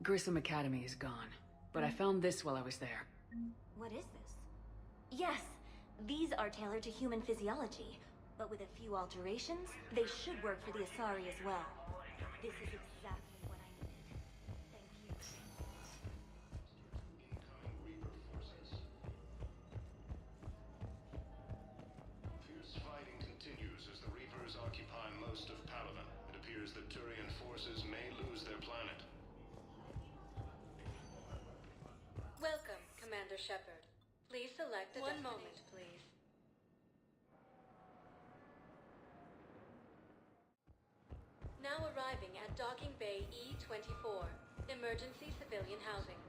Grissom Academy is gone, but I found this while I was there. What is this? Yes, these are tailored to human physiology, but with a few alterations, they should work for the Asari as well. This is exactly what I needed. Thank you. Fierce fighting continues as the Reapers occupy most of Palaven. It appears that Turian forces may lose their planet. Welcome, Commander Shepard. Please select a One moment, please. Now arriving at Docking Bay E-24, emergency civilian housing.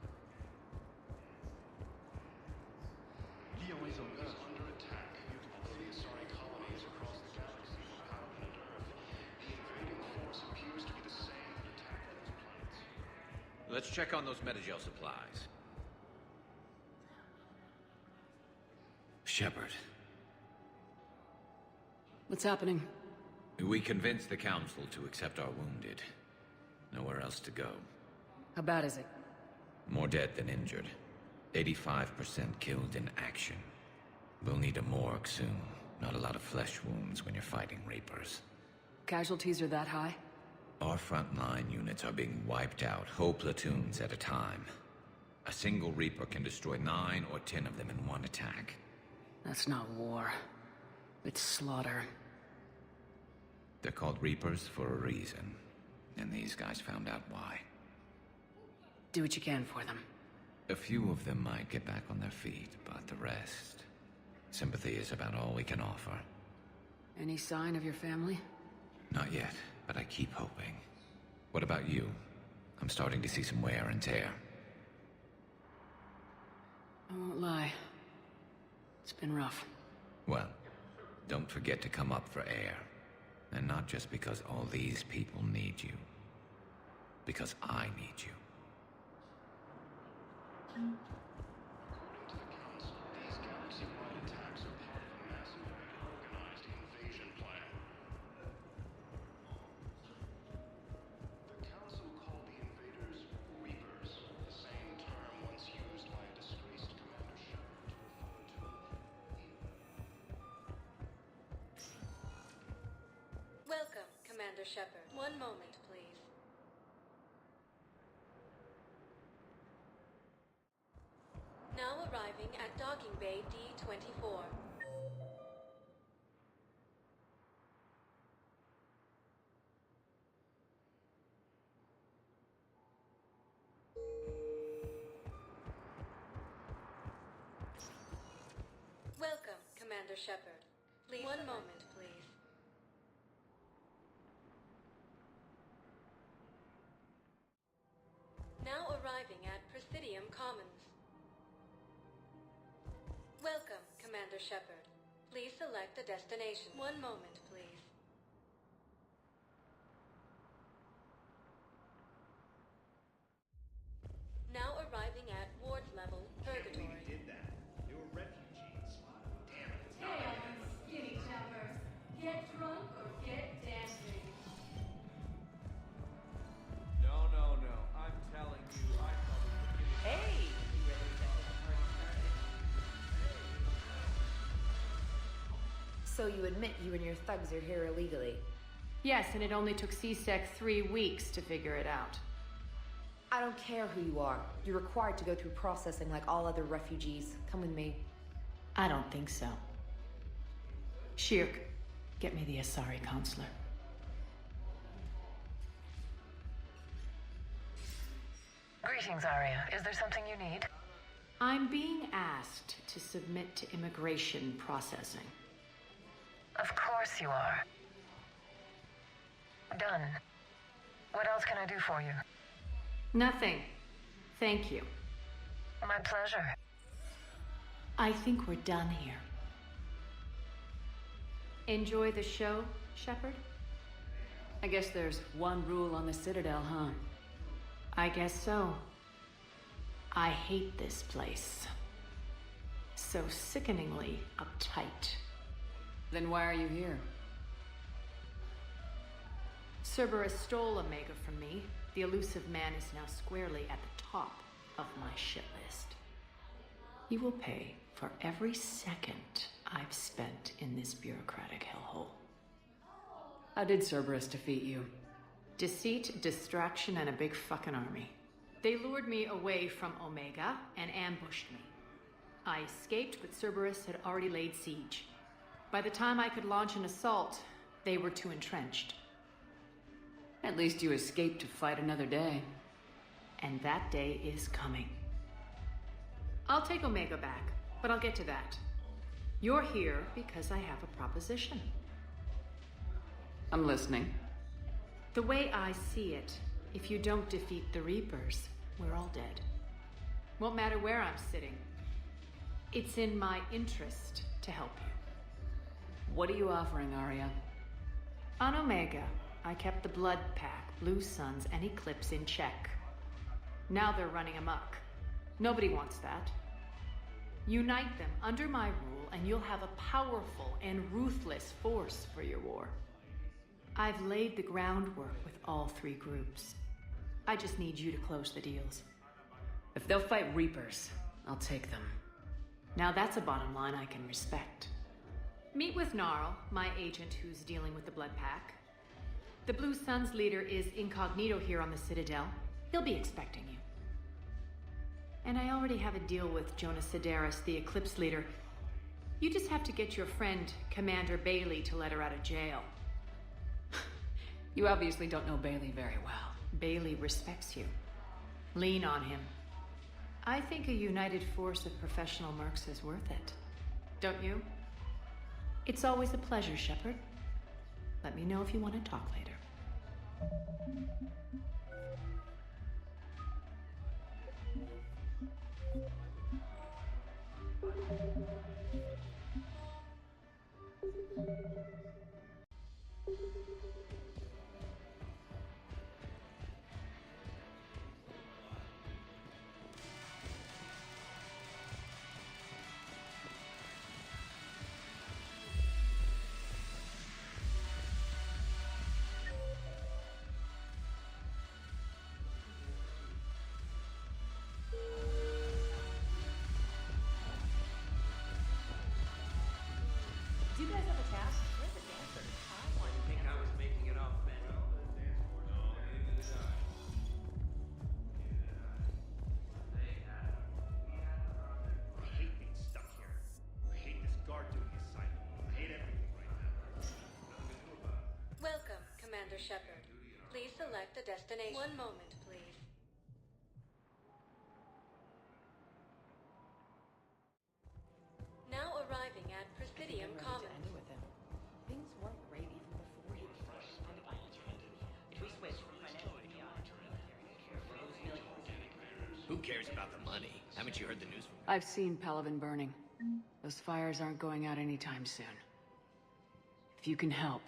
Lyon is under attack. Although the Asari colonies across the galaxy, Palaven and Earth, the Let's check on those Metagel supplies. Shepard. What's happening? We convinced the Council to accept our wounded. Nowhere else to go. How bad is it? More dead than injured. 85% killed in action. We'll need a morgue soon. Not a lot of flesh wounds when you're fighting Reapers. Casualties are that high? Our frontline units are being wiped out, whole platoons at a time. A single Reaper can destroy 9 or 10 of them in one attack. That's not war. It's slaughter. They're called Reapers for a reason. And these guys found out why. Do what you can for them. A few of them might get back on their feet, but the rest... Sympathy is about all we can offer. Any sign of your family? Not yet, but I keep hoping. What about you? I'm starting to see some wear and tear. I won't lie. It's been rough. Well, don't forget to come up for air. And not just because all these people need you. Because I need you. According to the Council, these galaxy-wide attacks are part of a massive, organized invasion plan. The Council called the invaders Reapers, the same term once used by a disgraced Commander Shepard to refer to... Welcome, Commander Shepard. One moment, please. Now arriving at Docking Bay D-24. Welcome, Commander Shepard. Please, one moment, please. Now arriving at Presidium Commons. Welcome, Commander Shepard. Please select a destination. One moment, please. Now arriving at Ward Level, Purgatory. We did that. They were refugees. Damn it, it's not Hey, all you skinny jumpers. Get drunk or get dancing. No. I'm telling you, I probably... Hey! So you admit you and your thugs are here illegally? Yes, and it only took CSEC 3 weeks to figure it out. I don't care who you are. You're required to go through processing like all other refugees. Come with me. I don't think so. Shirk, get me the Asari counselor. Greetings, Arya. Is there something you need? I'm being asked to submit to immigration processing. Of course you are. Done. What else can I do for you? Nothing. Thank you. My pleasure. I think we're done here. Enjoy the show, Shepard? I guess there's one rule on the Citadel, huh? I guess so. I hate this place. So sickeningly uptight. Then why are you here? Cerberus stole Omega from me. The elusive man is now squarely at the top of my shit list. He will pay for every second I've spent in this bureaucratic hellhole. How did Cerberus defeat you? Deceit, distraction, and a big fucking army. They lured me away from Omega and ambushed me. I escaped, but Cerberus had already laid siege. By the time I could launch an assault, they were too entrenched. At least you escaped to fight another day. And that day is coming. I'll take Omega back, but I'll get to that. You're here because I have a proposition. I'm listening. The way I see it, if you don't defeat the Reapers, we're all dead. Won't matter where I'm sitting. It's in my interest to help you. What are you offering, Arya? On Omega, I kept the Blood Pack, Blue Suns, and Eclipse in check. Now they're running amok. Nobody wants that. Unite them under my rule, and you'll have a powerful and ruthless force for your war. I've laid the groundwork with all three groups. I just need you to close the deals. If they'll fight Reapers, I'll take them. Now that's a bottom line I can respect. Meet with Gnarl, my agent who's dealing with the Blood Pack. The Blue Sun's leader is incognito here on the Citadel. He'll be expecting you. And I already have a deal with Jonas Sedaris, the Eclipse leader. You just have to get your friend, Commander Bailey, to let her out of jail. You obviously don't know Bailey very well. Bailey respects you. Lean on him. I think a united force of professional mercs is worth it. Don't you? It's always a pleasure, Shepard. Let me know if you want to talk later. Do you guys have a task? Where's the dancer? I want to think I was making it off then. I hate being stuck here. I hate this guard doing the assignment. I hate everything right now. Welcome, Commander Shepard. Please select a destination. One moment, please. Now arriving at Presidium Commons. Things weren't great even before he was first on the pilot. If we switch from financial for those millions. Who cares about the money? Haven't you heard the news from... I've seen Palaven burning. Those fires aren't going out anytime soon. If you can help.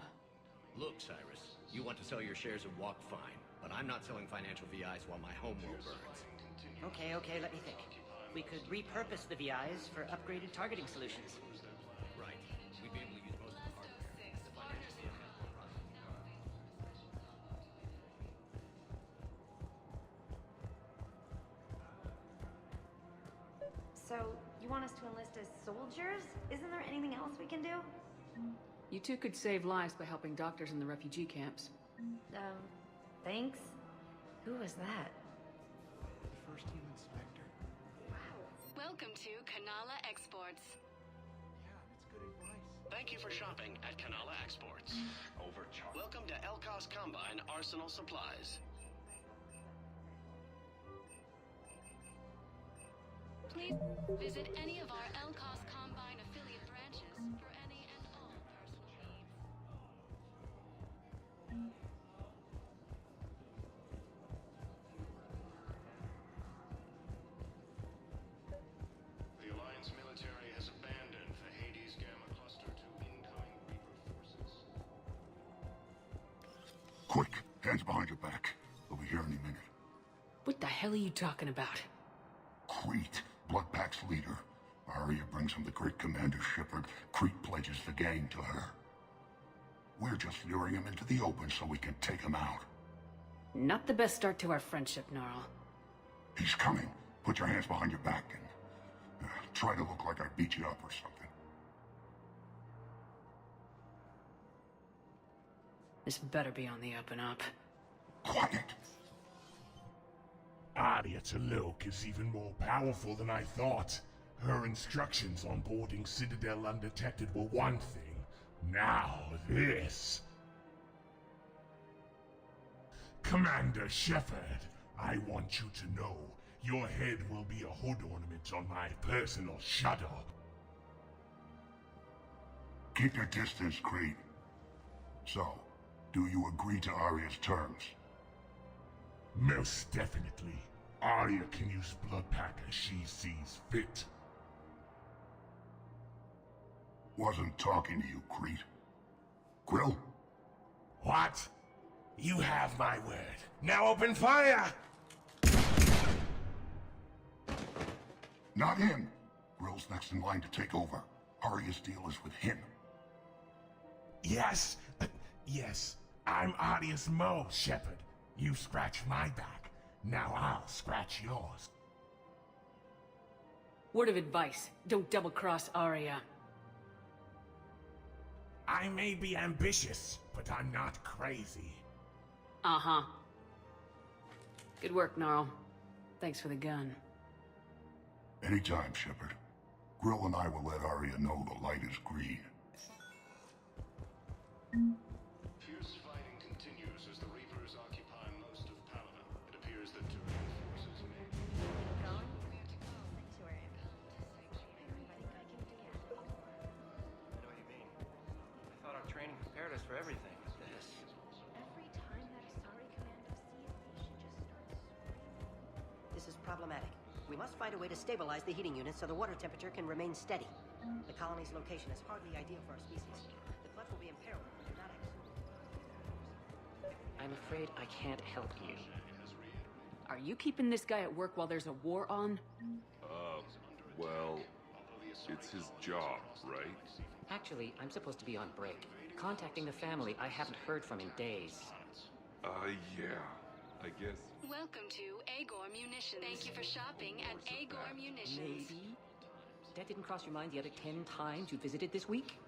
Look, Cyrus, you want to sell your shares of Walk, fine. But I'm not selling financial VIs while my homeworld burns. Okay, let me think. We could repurpose the VIs for upgraded targeting solutions. Right. We'd be able to use most of the hardware. The financial VIs will run. So, you want us to enlist as soldiers? Isn't there anything else we can do? You two could save lives by helping doctors in the refugee camps. Thanks. Who was that? First human Spectre. Welcome to Kanala Exports. Yeah, that's good advice. Thank you for shopping at Kanala Exports. Overcharged. Welcome to Elkos Combine Arsenal Supplies. Please visit any of our Elkos Combine affiliate branches for any and all personal needs. The Alliance military has abandoned the Hades Gamma Cluster to incoming Reaper forces. Quick, hands behind your back. They'll be here any minute. What the hell are you talking about? Crete, Bloodpack's leader. Arya brings him the great Commander Shepard. Crete pledges the gang to her. We're just luring him into the open so we can take him out. Not the best start to our friendship, Gnarl. He's coming. Put your hands behind your back and try to look like I beat you up or something. This better be on the up and up. Quiet. Arya T'Loak is even more powerful than I thought. Her instructions on boarding Citadel undetected were one thing. Now this. Commander Shepard, I want you to know your head will be a hood ornament on my personal shuttle. Keep your distance, Crete. So, do you agree to Arya's terms? Most definitely. Arya can use Bloodpack as she sees fit. Wasn't talking to you, Crete. Grill? What? You have my word. Now open fire! Not him. Grill's next in line to take over. Arya's deal is with him. Yes, yes. I'm Arya's mole, Shepard. You scratched my back. Now I'll scratch yours. Word of advice, don't double-cross Arya. I may be ambitious, but I'm not crazy. Uh-huh. Good work, Gnarl. Thanks for the gun. Anytime, Shepard. Grill and I will let Arya know the light is green. Fierce fighting continues as the Reapers occupy most of Paladin. It appears that Turian forces may be... Going? We have to go. Turian. Everybody got to do that. I know what you mean. I thought our training prepared us for everything. This. Every time that Asari commando sees me, she just starts screaming. This is problematic. We must find a way to stabilize the heating unit so the water temperature can remain steady. The colony's location is hardly ideal for our species. The clutch will be imperiled if we do not act soon. I'm afraid I can't help you. Are you keeping this guy at work while there's a war on? Well, it's his job, right? Actually, I'm supposed to be on break. Contacting the family I haven't heard from in days. Yeah, I guess. Welcome to Agor Munitions. Thank you for shopping at Agor Munitions. Maybe? That didn't cross your mind the other 10 times you visited this week?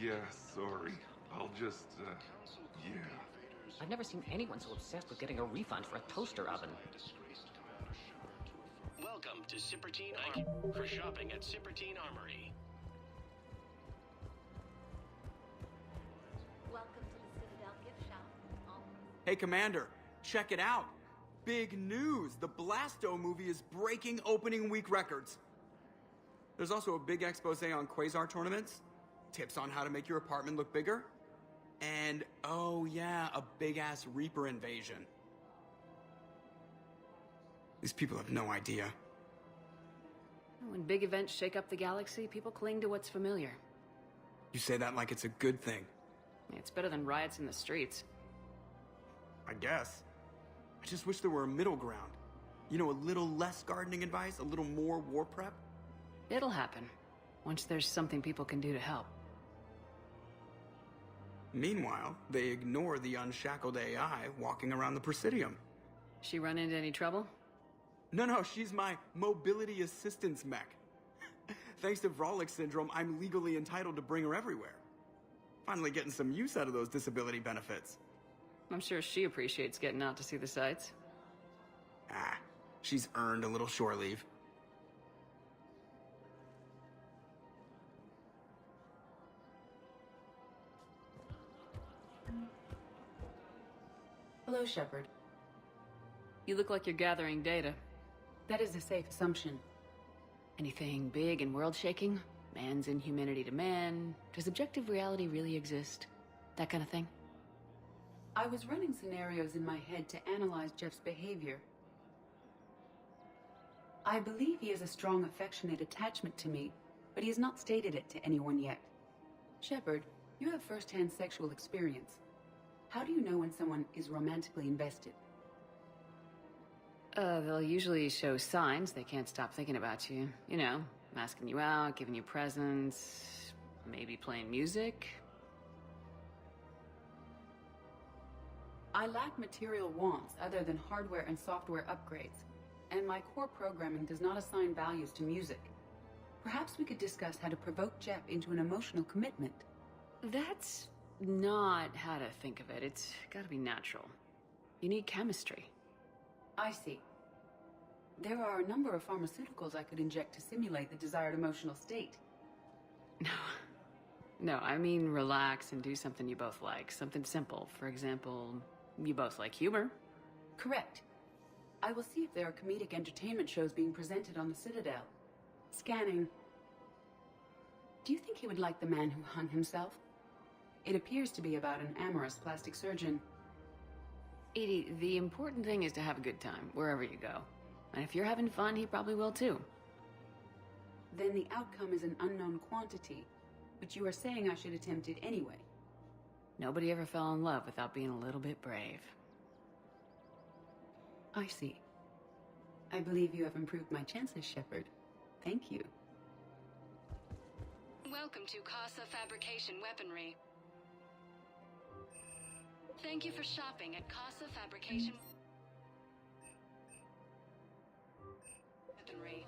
Yeah, sorry. I'll just, yeah. I've never seen anyone so obsessed with getting a refund for a toaster oven. Welcome to Sippertine Armory. For shopping at Sippertine Armory. Welcome to the Citadel gift shop. Hey, Commander, check it out. Big news! The Blasto movie is breaking opening week records. There's also a big expose on Quasar tournaments, tips on how to make your apartment look bigger, and, oh yeah, a big-ass Reaper invasion. These people have no idea. When big events shake up the galaxy, people cling to what's familiar. You say that like it's a good thing. It's better than riots in the streets. I guess. I just wish there were a middle ground. You know, a little less gardening advice, a little more war prep. It'll happen, once there's something people can do to help. Meanwhile, they ignore the unshackled AI walking around the Presidium. She run into any trouble? No, she's my mobility assistance mech. Thanks to Vrolic syndrome, I'm legally entitled to bring her everywhere. Finally getting some use out of those disability benefits. I'm sure she appreciates getting out to see the sights. She's earned a little shore leave. Hello, Shepard. You look like you're gathering data. That is a safe assumption. Anything big and world-shaking? Man's inhumanity to man? Does objective reality really exist? That kind of thing? I was running scenarios in my head to analyze Jeff's behavior. I believe he has a strong affectionate attachment to me, but he has not stated it to anyone yet. Shepard, you have first-hand sexual experience. How do you know when someone is romantically invested? They'll usually show signs they can't stop thinking about you. You know, asking you out, giving you presents, maybe playing music. I lack material wants other than hardware and software upgrades, and my core programming does not assign values to music. Perhaps we could discuss how to provoke Jeff into an emotional commitment. That's not how to think of it. It's gotta be natural. You need chemistry. I see. There are a number of pharmaceuticals I could inject to simulate the desired emotional state. No, I mean relax and do something you both like. Something simple. For example, you both like humor. Correct. I will see if there are comedic entertainment shows being presented on the Citadel. Scanning. Do you think he would like The Man Who Hung Himself? It appears to be about an amorous plastic surgeon. Edie, the important thing is to have a good time, wherever you go. And if you're having fun, he probably will too. Then the outcome is an unknown quantity, but you are saying I should attempt it anyway. Nobody ever fell in love without being a little bit brave. I see. I believe you have improved my chances, Shepard. Thank you. Welcome to Casa Fabrication Weaponry. Thank you for shopping at Casa Fabrication Weaponry.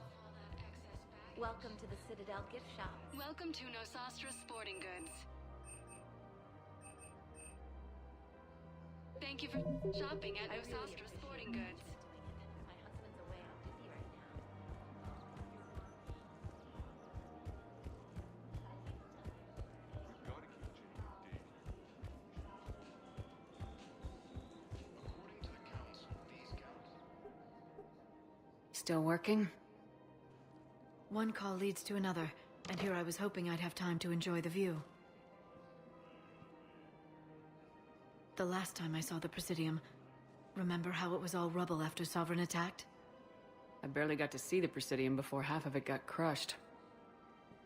Welcome to the Citadel gift shop. Welcome to Nosastra Sporting Goods. Thank you for shopping at Nosastra Sporting Goods. My husband's away on duty right now. Still working? One call leads to another, and here I was hoping I'd have time to enjoy the view. The last time I saw the Presidium, remember how it was all rubble after Sovereign attacked? I barely got to see the Presidium before half of it got crushed.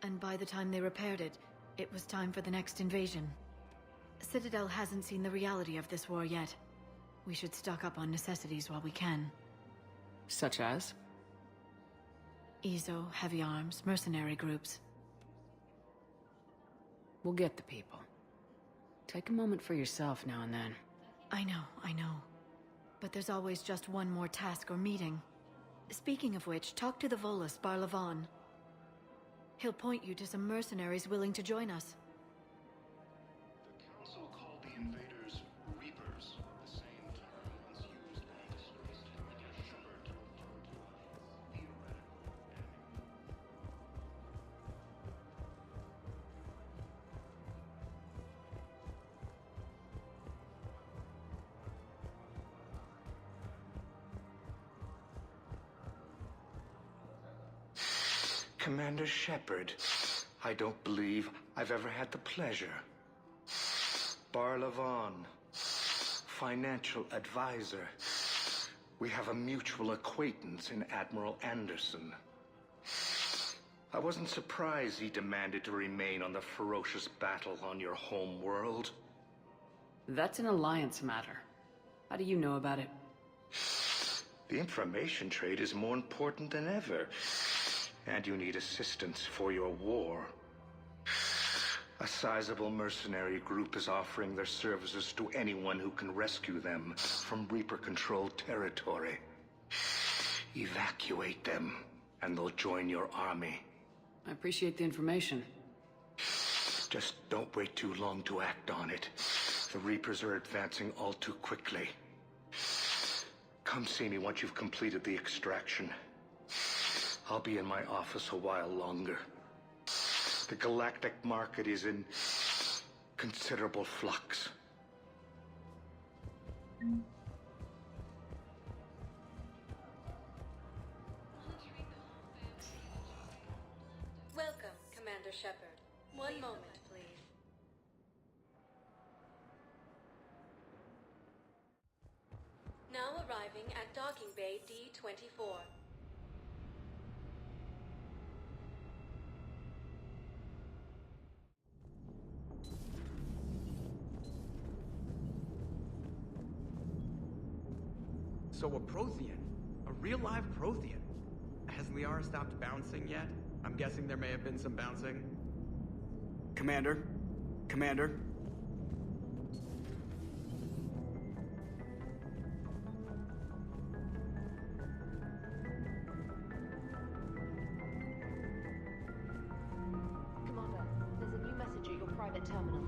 And by the time they repaired it, it was time for the next invasion. Citadel hasn't seen the reality of this war yet. We should stock up on necessities while we can. Such as? Ezo, heavy arms, mercenary groups. We'll get the people. Take a moment for yourself now and then. I know. But there's always just one more task or meeting. Speaking of which, talk to the Volus, Barlavan. He'll point you to some mercenaries willing to join us. The Council called the invaders Reapers, the same term once used by disgraced Commander Shepard to refer to a theoretical enemy. Commander Shepard, I don't believe I've ever had the pleasure. Barlavan, financial advisor. We have a mutual acquaintance in Admiral Anderson. I wasn't surprised he demanded to remain on the ferocious battle on your home world. That's an alliance matter. How do you know about it? The information trade is more important than ever. And you need assistance for your war. A sizable mercenary group is offering their services to anyone who can rescue them from Reaper-controlled territory. Evacuate them, and they'll join your army. I appreciate the information. Just don't wait too long to act on it. The Reapers are advancing all too quickly. Come see me once you've completed the extraction. I'll be in my office a while longer. The galactic market is in considerable flux. Welcome, Commander Shepard. One moment, please. Now arriving at Docking Bay D-24. So a Prothean. A real live Prothean. Has Liara stopped bouncing yet? I'm guessing there may have been some bouncing. Commander? Commander? Commander, there's a new message at your private terminal.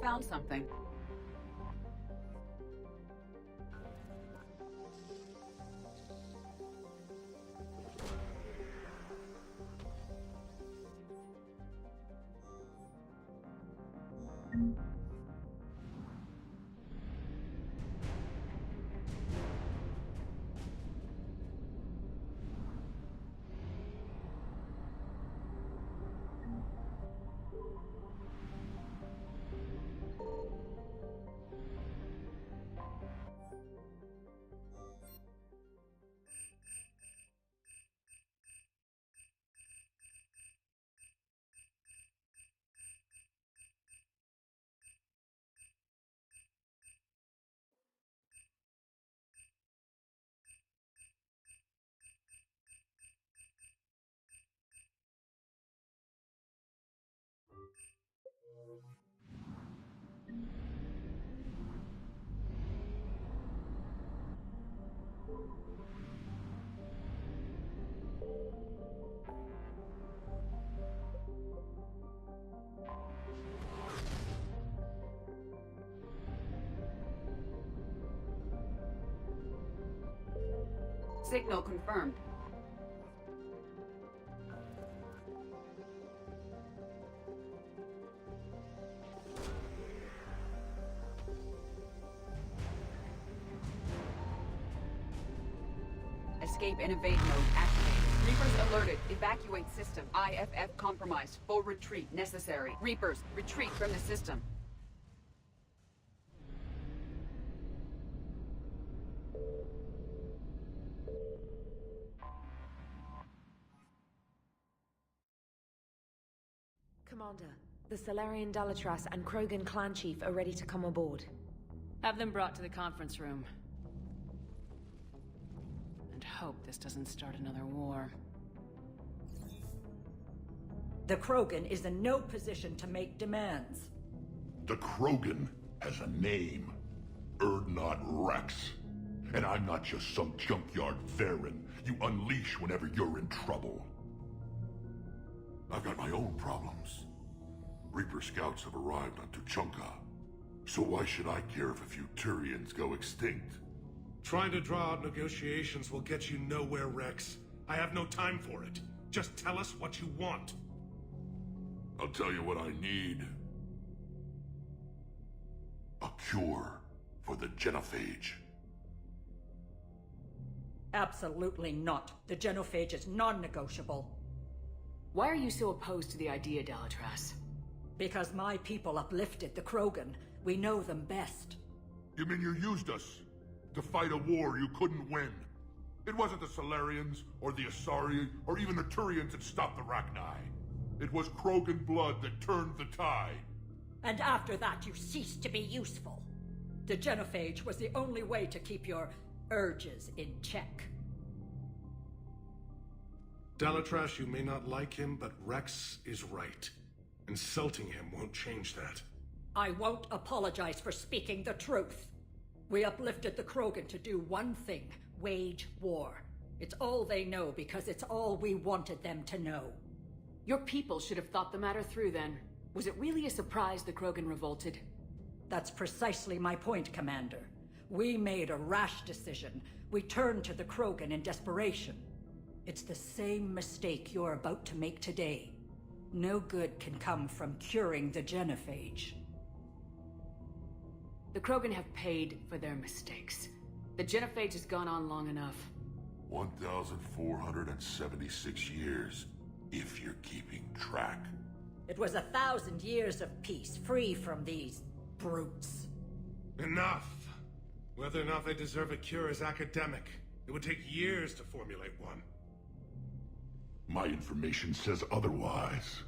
found something. Signal confirmed. Escape and evade mode activated. Reapers alerted. Evacuate system. IFF compromised. Full retreat necessary. Reapers, retreat from the system. Commander, the Salarian Dalatras and Krogan clan chief are ready to come aboard. Have them brought to the conference room. And hope this doesn't start another war. The Krogan is in no position to make demands. The Krogan has a name. Urdnot Rex. And I'm not just some junkyard Varen you unleash whenever you're in trouble. I've got my own problems. Reaper scouts have arrived on Tuchanka. So why should I care if a few Turians go extinct? Trying to draw out negotiations will get you nowhere, Rex. I have no time for it. Just tell us what you want. I'll tell you what I need. A cure for the genophage. Absolutely not. The genophage is non-negotiable. Why are you so opposed to the idea, Dalatras? Because my people uplifted the Krogan. We know them best. You mean you used us to fight a war you couldn't win? It wasn't the Solarians, or the Asari, or even the Turians that stopped the Rachni. It was Krogan blood that turned the tide. And after that, you ceased to be useful. The genophage was the only way to keep your urges in check. Dalatras, you may not like him, but Rex is right. Insulting him won't change that. I won't apologize for speaking the truth. We uplifted the Krogan to do one thing: wage war. It's all they know because it's all we wanted them to know. Your people should have thought the matter through then. Was it really a surprise the Krogan revolted? That's precisely my point, Commander. We made a rash decision. We turned to the Krogan in desperation. It's the same mistake you're about to make today. No good can come from curing the genophage. The Krogan have paid for their mistakes. The genophage has gone on long enough. 1,476 years, if you're keeping track. It was 1,000 years of peace, free from these brutes. Enough! Whether or not they deserve a cure is academic. It would take years to formulate one. My information says otherwise.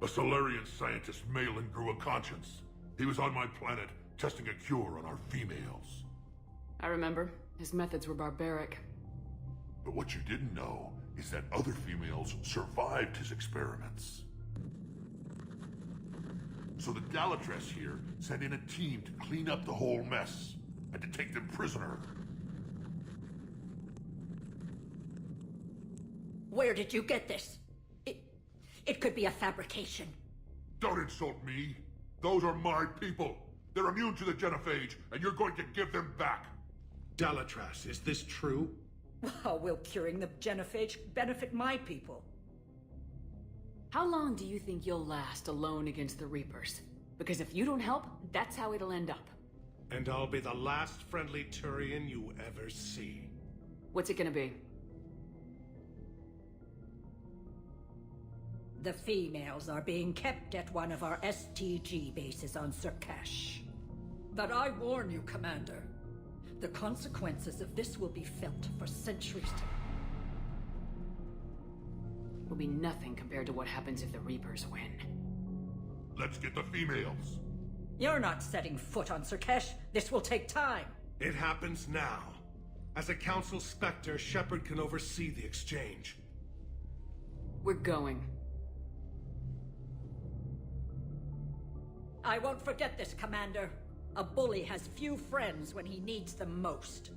A Solarian scientist, Malin, grew a conscience. He was on my planet, testing a cure on our females. I remember. His methods were barbaric. But what you didn't know is that other females survived his experiments. So the Dalatras here sent in a team to clean up the whole mess, and to take them prisoner. Where did you get this? It could be a fabrication. Don't insult me. Those are my people. They're immune to the genophage, and you're going to give them back. Delatras, is this true? How will curing the genophage benefit my people? How long do you think you'll last alone against the Reapers? Because if you don't help, that's how it'll end up. And I'll be the last friendly Turian you ever see. What's it gonna be? The females are being kept at one of our STG bases on Sur'Kesh. But I warn you, Commander. The consequences of this will be felt for centuries to Will be nothing compared to what happens if the Reapers win. Let's get the females. You're not setting foot on Sur'Kesh. This will take time. It happens now. As a Council Spectre, Shepard can oversee the exchange. We're going. I won't forget this, Commander. A bully has few friends when he needs them most.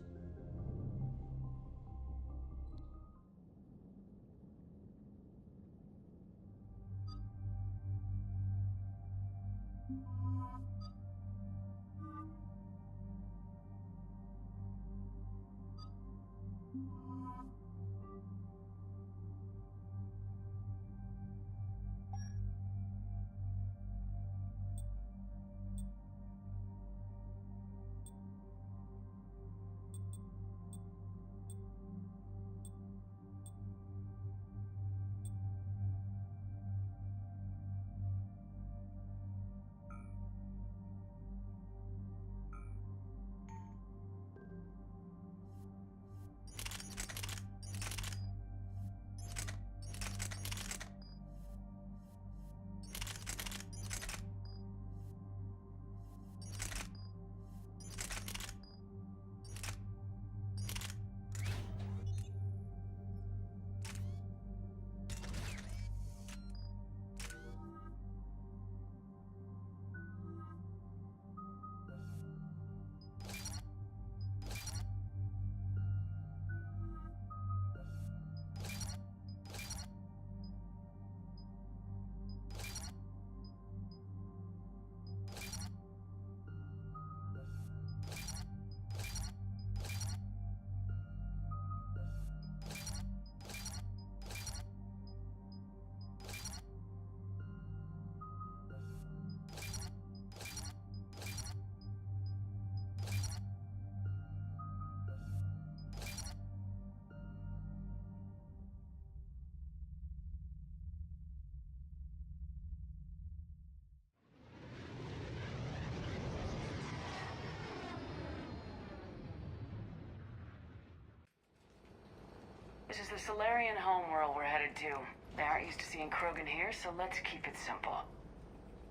This is the Solarian homeworld we're headed to. They aren't used to seeing Krogan here, so let's keep it simple.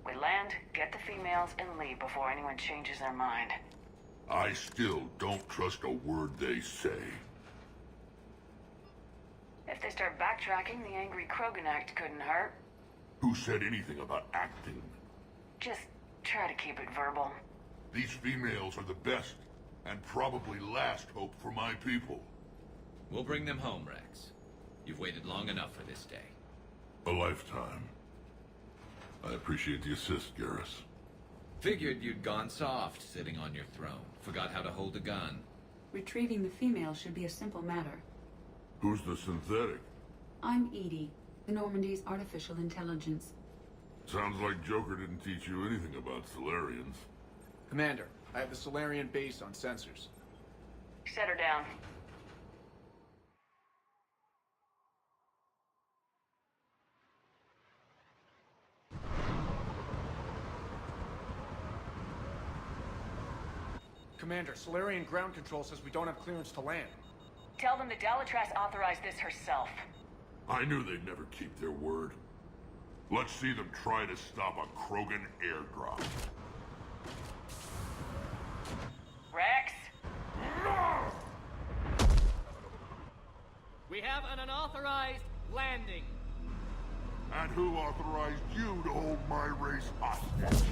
We land, get the females, and leave before anyone changes their mind. I still don't trust a word they say. If they start backtracking, the angry Krogan act couldn't hurt. Who said anything about acting? Just try to keep it verbal. These females are the best, and probably last hope for my people. We'll bring them home, Rex. You've waited long enough for this day. A lifetime. I appreciate the assist, Garrus. Figured you'd gone soft sitting on your throne. Forgot how to hold a gun. Retrieving the female should be a simple matter. Who's the synthetic? I'm Edie, the Normandy's artificial intelligence. Sounds like Joker didn't teach you anything about Solarians. Commander, I have the Solarian base on sensors. Set her down. Commander, Solarian ground control says we don't have clearance to land. Tell them that Delatras authorized this herself. I knew they'd never keep their word. Let's see them try to stop a Krogan airdrop. Rex? We have an unauthorized landing. And who authorized you to hold my race hostage?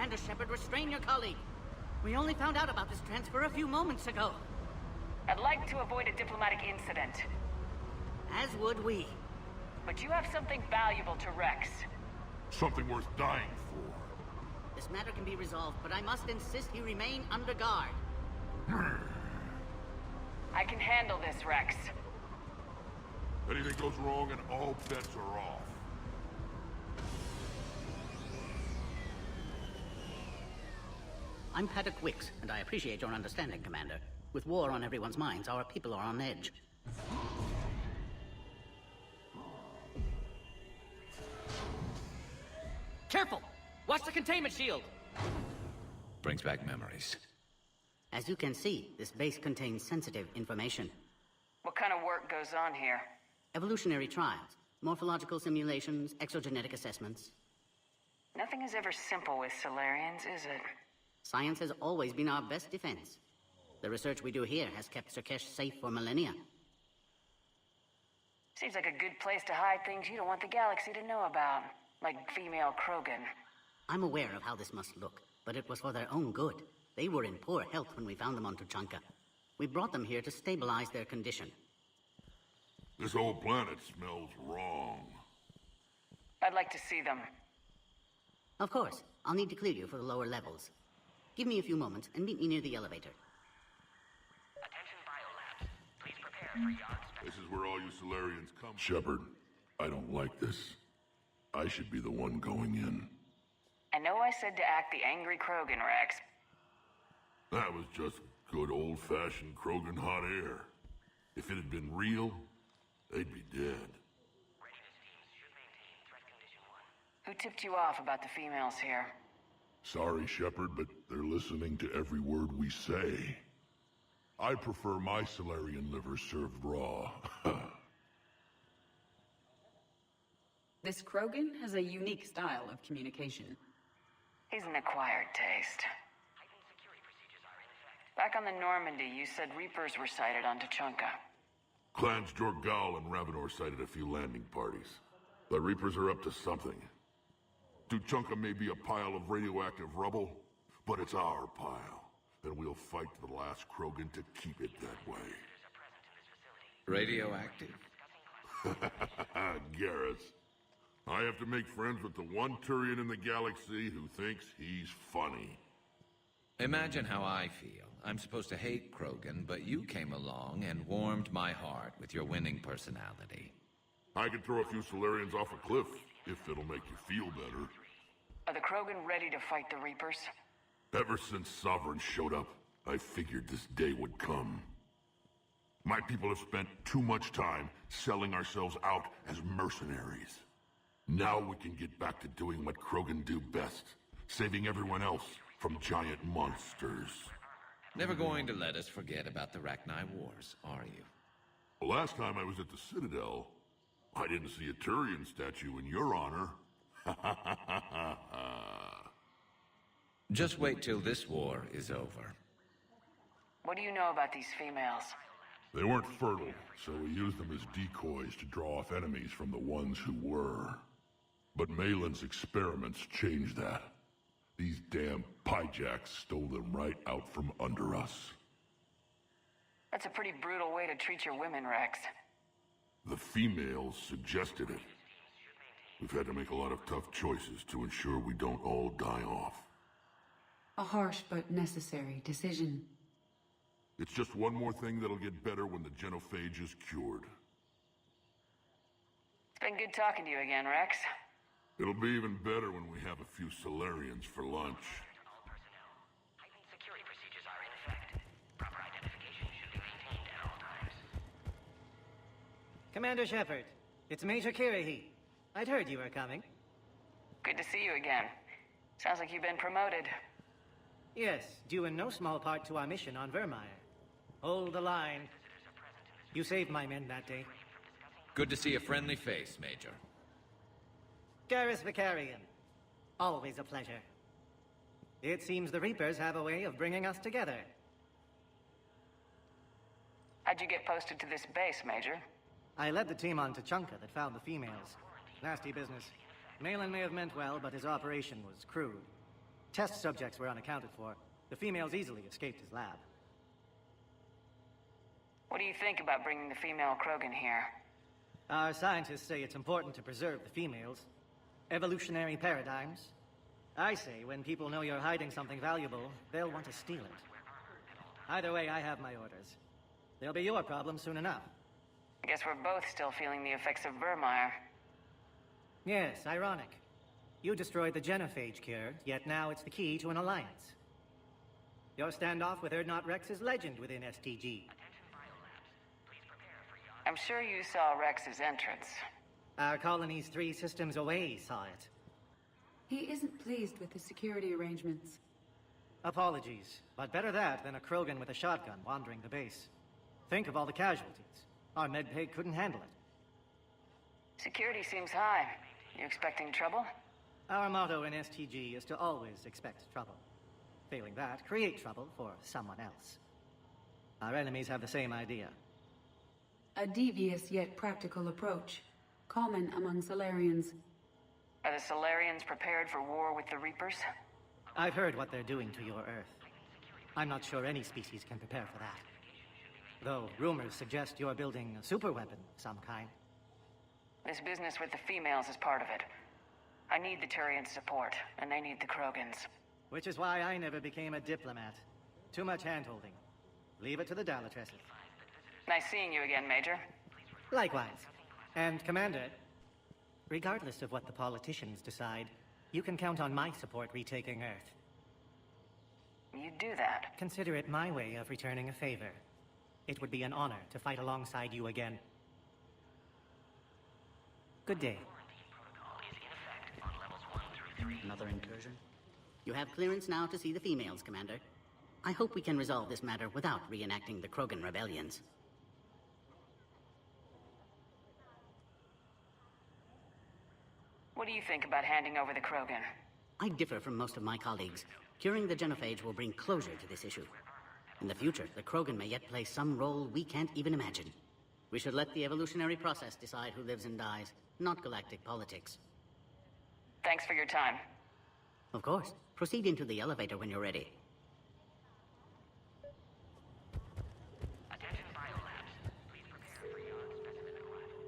Commander Shepard, restrain your colleague. We only found out about this transfer a few moments ago. I'd like to avoid a diplomatic incident. As would we. But you have something valuable to Rex. Something worth dying for. This matter can be resolved, but I must insist he remain under guard. I can handle this, Rex. Anything goes wrong and all bets are off. I'm Paddock Wicks, and I appreciate your understanding, Commander. With war on everyone's minds, our people are on edge. Careful! Watch the containment shield! Brings back memories. As you can see, this base contains sensitive information. What kind of work goes on here? Evolutionary trials, morphological simulations, exogenetic assessments. Nothing is ever simple with Solarians, is it? Science has always been our best defense. The research we do here has kept Sur'Kesh safe for millennia. Seems like a good place to hide things you don't want the galaxy to know about. Like female Krogan. I'm aware of how this must look, but it was for their own good. They were in poor health when we found them on Tuchanka. We brought them here to stabilize their condition. This whole planet smells wrong. I'd like to see them. Of course. I'll need to clear you for the lower levels. Give me a few moments and meet me near the elevator. Attention biolabs. Please prepare for yawn. This is where all you Solarians come. Shepard, I don't like this. I should be the one going in. I know I said to act the angry Krogan, Rex. That was just good old-fashioned Krogan hot air. If it had been real, they'd be dead. Who tipped you off about the females here? Sorry, Shepard, but they're listening to every word we say. I prefer my Solarian liver served raw. This Krogan has a unique style of communication. He's an acquired taste. Back on the Normandy, you said Reapers were sighted on Tuchanka. Clans Jorgal and Ravenor sighted a few landing parties. The Reapers are up to something. Tuchanka may be a pile of radioactive rubble, but it's our pile. And we'll fight to the last Krogan to keep it that way. Radioactive? Garrus. I have to make friends with the one Turian in the galaxy who thinks he's funny. Imagine how I feel. I'm supposed to hate Krogan, but you came along and warmed my heart with your winning personality. I could throw a few Solarians off a cliff, if it'll make you feel better. Are the Krogan ready to fight the Reapers? Ever since Sovereign showed up, I figured this day would come. My people have spent too much time selling ourselves out as mercenaries. Now we can get back to doing what Krogan do best, saving everyone else from giant monsters. Never going to let us forget about the Rachni Wars, are you? The last time I was at the Citadel, I didn't see a Turian statue in your honor. Just wait till this war is over. What do you know about these females? They weren't fertile, so we used them as decoys to draw off enemies from the ones who were. But Malin's experiments changed that. These damn Pyjaks stole them right out from under us. That's a pretty brutal way to treat your women, Rex. The females suggested it. We've had to make a lot of tough choices to ensure we don't all die off. A harsh but necessary decision. It's just one more thing that'll get better when the genophage is cured. It's been good talking to you again, Rex. It'll be even better when we have a few Solarians for lunch. Security procedures are in effect. Proper identification should be maintained at all times. Commander Shepard, it's Major Kirahi. I'd heard you were coming. Good to see you again. Sounds like you've been promoted. Yes, due in no small part to our mission on Vermeer. Hold the line. You saved my men that day. Good to see a friendly face, Major. Garrus Vicarian. Always a pleasure. It seems the Reapers have a way of bringing us together. How'd you get posted to this base, Major? I led the team on Tuchanka that found the females. Nasty business. Malin may have meant well, but his operation was crude. Test subjects were unaccounted for. The females easily escaped his lab. What do you think about bringing the female Krogan here? Our scientists say it's important to preserve the females. Evolutionary paradigms. I say when people know you're hiding something valuable, they'll want to steal it. Either way, I have my orders. They'll be your problem soon enough. I guess we're both still feeling the effects of Vermeer. Yes, ironic. You destroyed the genophage cure, yet now it's the key to an alliance. Your standoff with Urdnot Rex is legend within STG. I'm sure you saw Rex's entrance. Our colony's 3 systems away saw it. He isn't pleased with the security arrangements. Apologies, but better that than a Krogan with a shotgun wandering the base. Think of all the casualties. Our medbay couldn't handle it. Security seems high. You expecting trouble? Our motto in STG is to always expect trouble. Failing that, create trouble for someone else. Our enemies have the same idea. A devious yet practical approach, common among Solarians. Are the Solarians prepared for war with the Reapers? I've heard what they're doing to your Earth. I'm not sure any species can prepare for that. Though rumors suggest you're building a superweapon of some kind. This business with the females is part of it. I need the Turians' support, and they need the Krogans. Which is why I never became a diplomat. Too much hand-holding. Leave it to the Dalatresses. Nice seeing you again, Major. Likewise. And, Commander, regardless of what the politicians decide, you can count on my support retaking Earth. You do that? Consider it my way of returning a favor. It would be an honor to fight alongside you again. Good day. Another incursion? You have clearance now to see the females, Commander. I hope we can resolve this matter without reenacting the Krogan rebellions. What do you think about handing over the Krogan? I differ from most of my colleagues. Curing the genophage will bring closure to this issue. In the future, the Krogan may yet play some role we can't even imagine. We should let the evolutionary process decide who lives and dies, not galactic politics. Thanks for your time. Of course. Proceed into the elevator when you're ready. Attention biolabs. Please prepare for your specimen arrival.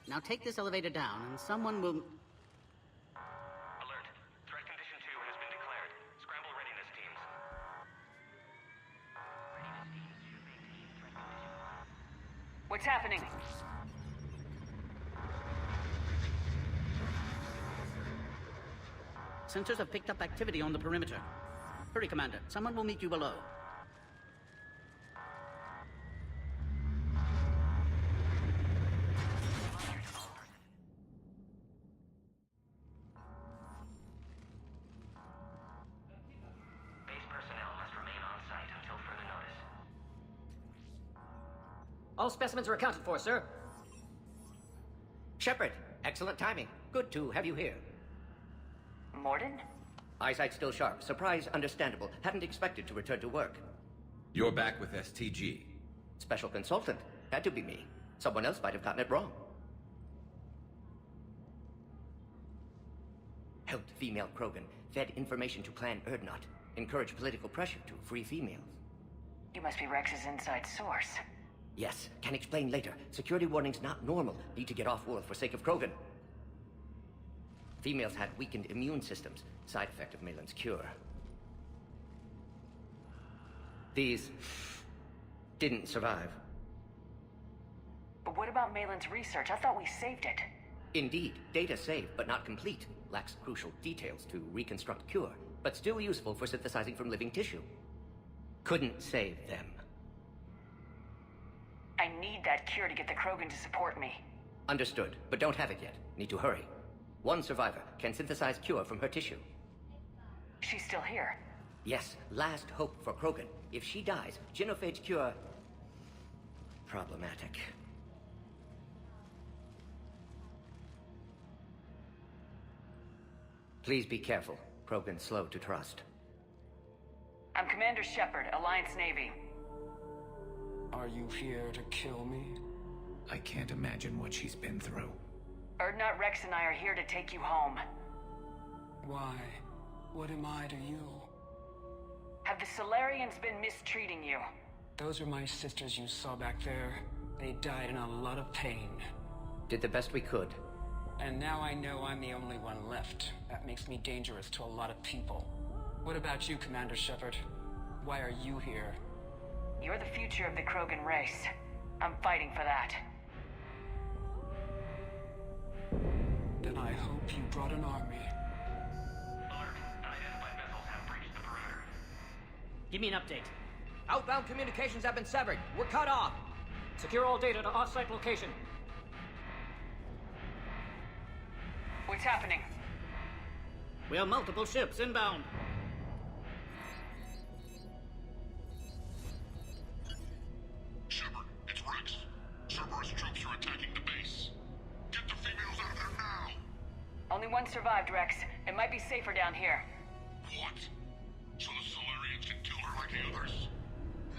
Now take this elevator down and someone will... Alert. Threat condition 2 has been declared. Scramble readiness teams. What's happening? Sensors have picked up activity on the perimeter. Hurry, Commander. Someone will meet you below. Base personnel must remain on site until further notice. All specimens are accounted for, sir. Shepard, excellent timing. Good to have you here. Morden? Eyesight still sharp. Surprise understandable. Hadn't expected to return to work. You're back with STG. Special consultant. Had to be me. Someone else might have gotten it wrong. Helped female Krogan. Fed information to Clan Urdnot. Encouraged political pressure to free females. You must be Rex's inside source. Yes, can explain later. Security warnings not normal. Need to get off-world for sake of Krogan. Females had weakened immune systems. Side effect of Malin's cure. These didn't survive. But what about Malin's research? I thought we saved it. Indeed, data saved, but not complete. Lacks crucial details to reconstruct cure, but still useful for synthesizing from living tissue. Couldn't save them. I need that cure to get the Krogan to support me. Understood, but don't have it yet. Need to hurry. One survivor can synthesize cure from her tissue. She's still here. Yes, last hope for Krogan. If she dies, genophage cure... problematic. Please be careful. Krogan's slow to trust. I'm Commander Shepard, Alliance Navy. Are you here to kill me? I can't imagine what she's been through. Urdnot Rex and I are here to take you home. Why? What am I to you? Have the Solarians been mistreating you? Those are my sisters you saw back there. They died in a lot of pain. Did the best we could. And now I know I'm the only one left. That makes me dangerous to a lot of people. What about you, Commander Shepard? Why are you here? You're the future of the Krogan race. I'm fighting for that. Then I hope you brought an army. Alert. Unidentified vessels have breached the perimeter. Give me an update. Outbound communications have been severed. We're cut off. Secure all data to off-site location. What's happening? We have multiple ships inbound. Shepard, it's Rex. Cerberus troops are attacking the base. Get the females out of there now! Only one survived, Rex. It might be safer down here. What? So the Solarians can kill her like the others?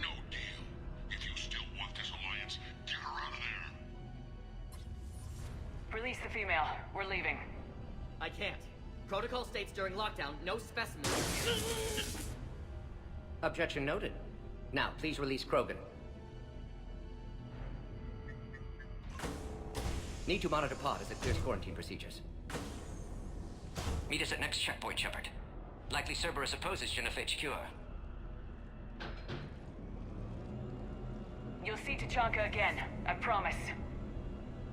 No deal. If you still want this alliance, get her out of there. Release the female. We're leaving. I can't. Protocol states during lockdown, no specimens. Objection noted. Now, please release Krogan. Need to monitor pod as it clears quarantine procedures. Meet us at next checkpoint, Shepard. Likely Cerberus opposes genophage cure. You'll see Tachanka again. I promise.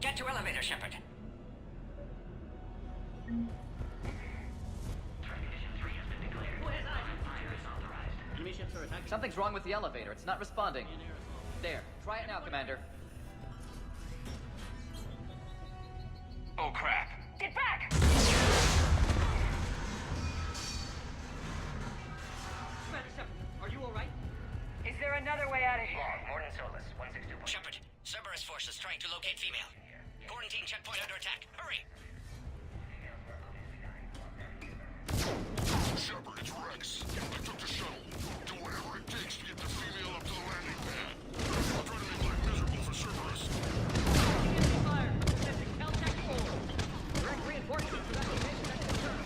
Get to elevator, Shepard. Enemy ships are attacking. Something's wrong with the elevator. It's not responding. There. Try it now, Commander. Oh crap. Get back! Commander Shepard, are you alright? Is there another way out of here? Morning Solus, 162. Shepard, Cerberus forces trying to locate female. Quarantine checkpoint under attack. Hurry! Shepard, it's Rex. I took the shuttle. Do whatever it takes to get the female up to the landing pad. I'll try to make life miserable for Cerberus. Fire! Sending Caltech forward. Direct reinforcements for that location at concern.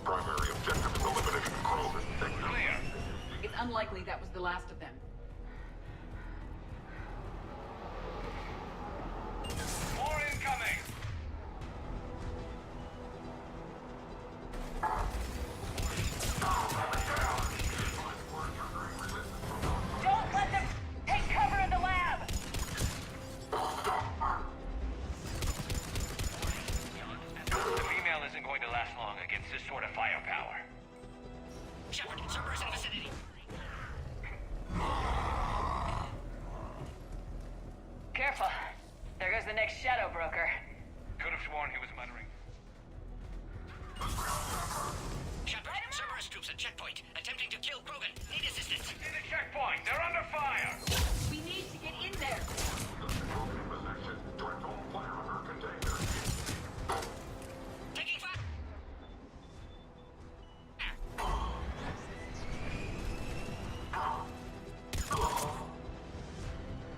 Primary objective is eliminating Krogan. Clear. It's unlikely that was the last of them. More incoming. Don't let them take cover in the lab! The female isn't going to last long against this sort of firepower. Shepard, Cerberus in vicinity. Careful. There goes the next shadow broker. Could have sworn he was muttering. Shepard, Cerberus troops at checkpoint, attempting to kill Krogan. Need assistance. See the checkpoint. They're under fire. We need to get in there. Krogan in position. Direct home fire on her container. Taking fire.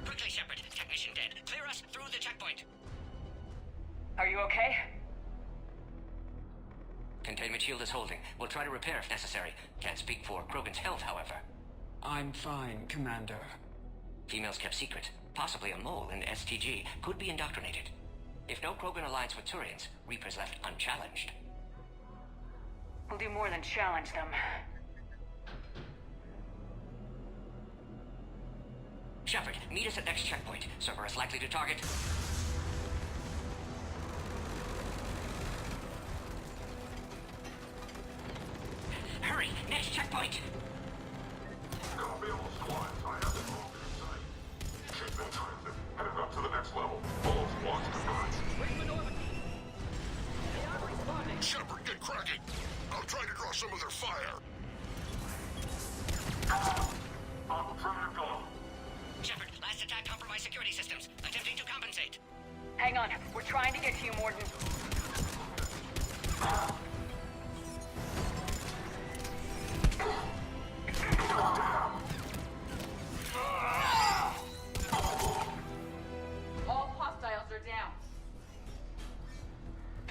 Quickly, Shepard. Technician dead. Clear us through the checkpoint. Are you okay? Containment shield is holding. We'll try to repair if necessary. Can't speak for Krogan's health, however. I'm fine, Commander. Females kept secret. Possibly a mole in STG. Could be indoctrinated. If no Krogan alliance with Turians, Reapers left unchallenged. We'll do more than challenge them. Shepard, meet us at next checkpoint. Cerberus likely to target. Hurry! Next checkpoint! Copy all squads. I have them moved inside. Ship in transit. Headed up to the next level. All squads converge. Shepard, get cracking! I'll try to draw Shepard, last attack compromised security systems. Attempting to compensate. Hang on, we're trying to get to you, Morden. All hostiles are down.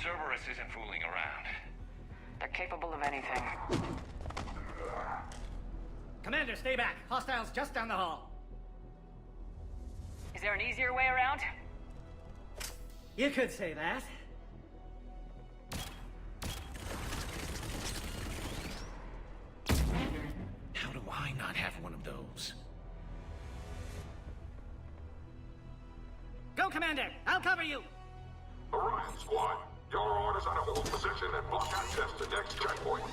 Cerberus isn't fooling around. They're capable of anything. Commander, stay back. Hostiles just down the hall. Is there an easier way around? You could say that. How do I not have one of those? Go, Commander! I'll cover you! Orion Squad, your orders are to hold position and block access to next checkpoint.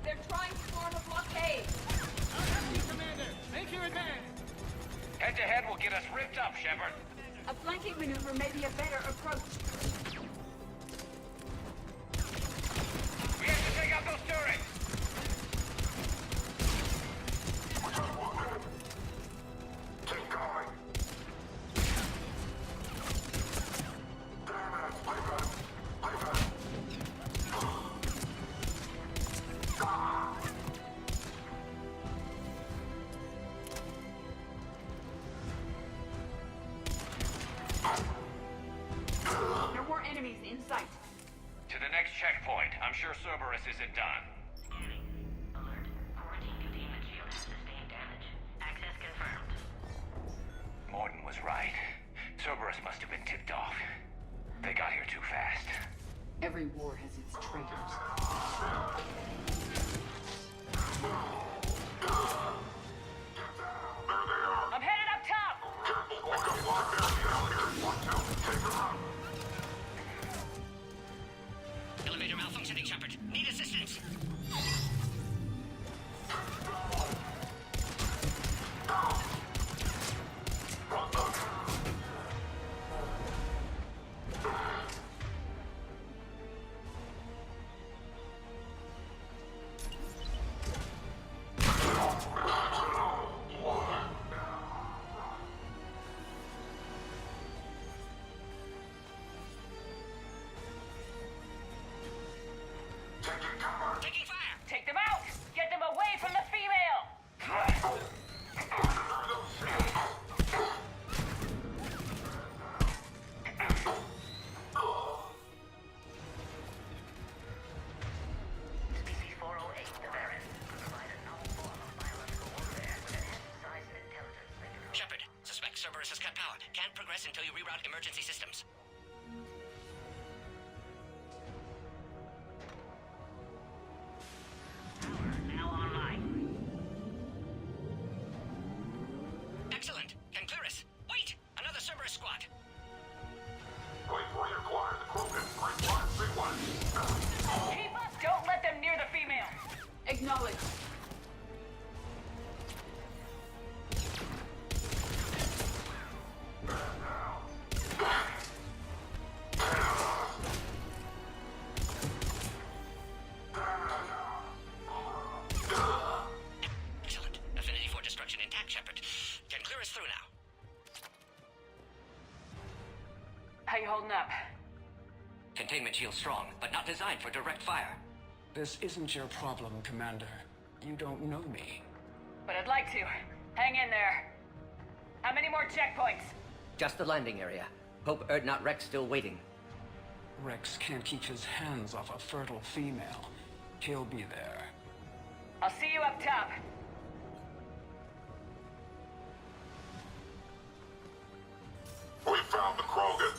They're trying to form a blockade. I'll cover you, Commander! Make your advance! Head-to-head will get us ripped up, Shepard. A flanking maneuver may be a better approach. We have to take out those turrets! Keep going. Damn it, Piper! Piper! No more enemies in sight. To the next checkpoint. I'm sure Cerberus isn't done. Alert. Quarantine containment shield has sustained damage. Access confirmed. Morden was right. Cerberus must have been tipped off. They got here too fast. Every war has its traitors. I'm headed up top! Elevator malfunctioning, Shepard. Need assistance. Taking fire! Take them out! Get them away from the female! Species 408, the Baron, provide a novel form of biological warfare with enhanced size and intelligence. Shepard, suspect Cerberus has cut power. Can't progress until you reroute emergency systems. Now online. Excellent. Can clear us. Wait! Another Cerberus squad. Wait for you acquire the Krogan. Great 531. Keep up! Don't let them near the female! Acknowledge. Excellent. Affinity for destruction intact, Shepard. Can clear us through now. How you holding up? Containment shield strong, but not designed for direct fire. This isn't your problem, Commander. You don't know me. But I'd like to. Hang in there. How many more checkpoints? Just the landing area. Hope Erdnot Rex still waiting. Rex can't keep his hands off a fertile female. He'll be there. I'll see you up top. We found the Krogan.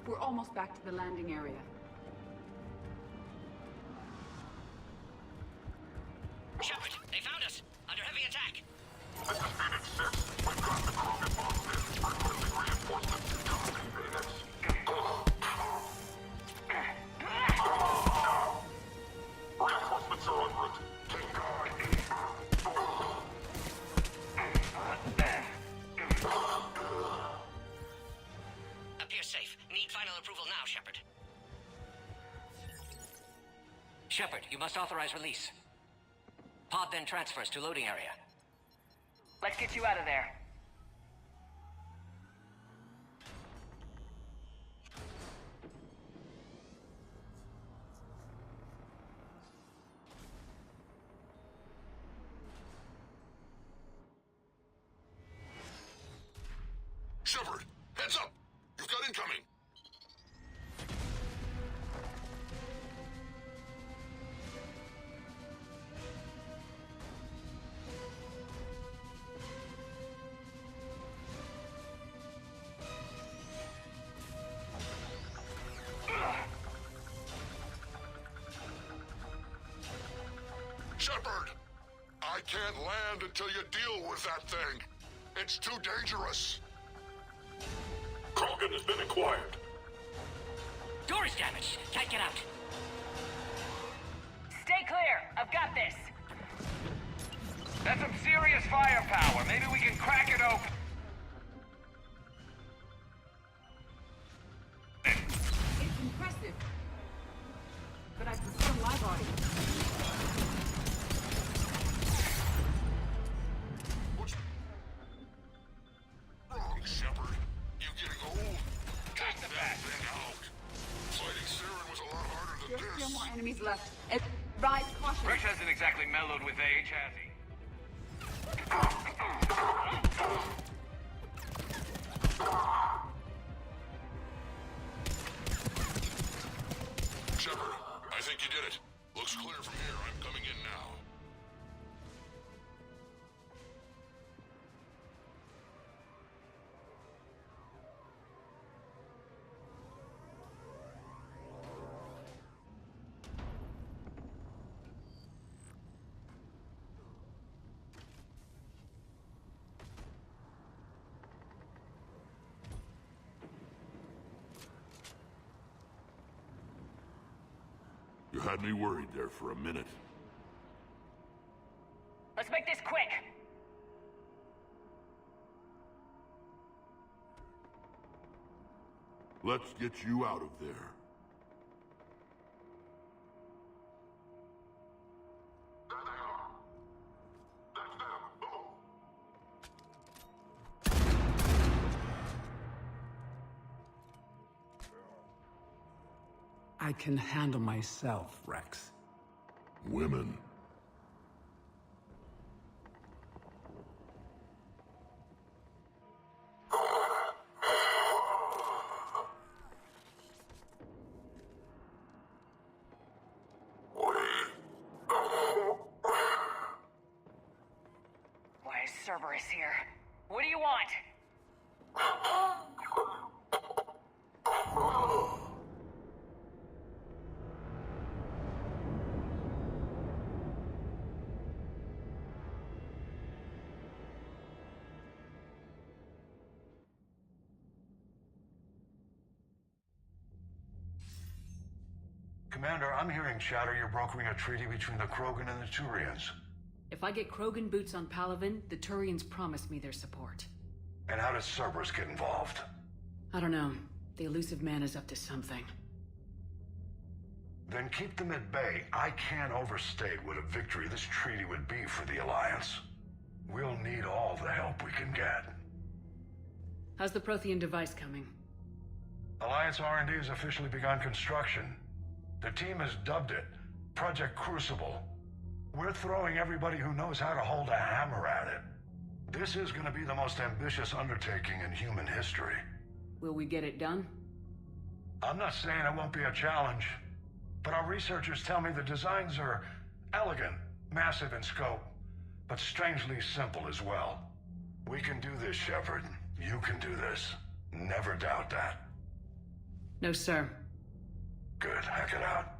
We're almost back to the landing area. Shepard, they found us. Under heavy attack. This is Shepard, you must authorize release. Pod then transfers to loading area. Let's get you out of there. Shepard, heads up! You've got incoming! Shepard! I can't land until you deal with that thing. It's too dangerous. Krogan has been acquired. Door is damaged. Can't get out. Stay clear. I've got this. That's some serious firepower. Maybe we can crack it open. It's impressive. But I prefer my body. What's wrong, Shepard? You getting old? Take that thing out. Fighting Saren was a lot harder than There's this. still more enemies left. Rise caution. Rex hasn't exactly mellowed with age, has he? Shepard, I think you did it. Looks clear from here. I'm coming in now. You had me worried there for a minute. Let's make this quick. Let's get you out of there. I can handle myself, Rex. Women. Why is Cerberus here? What do you want? Commander, I'm hearing chatter you're brokering a treaty between the Krogan and the Turians. If I get Krogan boots on Palaven, the Turians promise me their support. And how does Cerberus get involved? I don't know. The elusive man is up to something. Then keep them at bay. I can't overstate what a victory this treaty would be for the Alliance. We'll need all the help we can get. How's the Prothean device coming? Alliance R&D has officially begun construction. The team has dubbed it Project Crucible. We're throwing everybody who knows how to hold a hammer at it. This is going to be the most ambitious undertaking in human history. Will we get it done? I'm not saying it won't be a challenge, but our researchers tell me the designs are elegant, massive in scope, but strangely simple as well. We can do this, Shepard. You can do this. Never doubt that. No, sir. Good. Hack it out.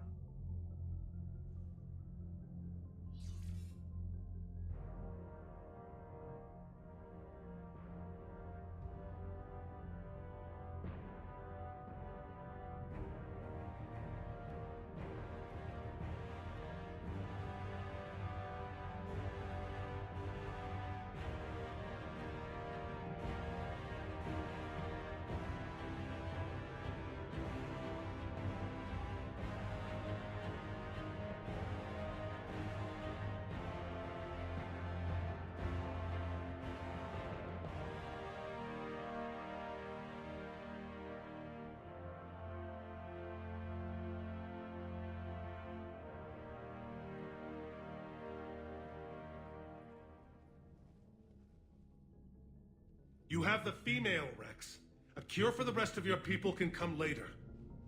You have the female, Rex. A cure for the rest of your people can come later.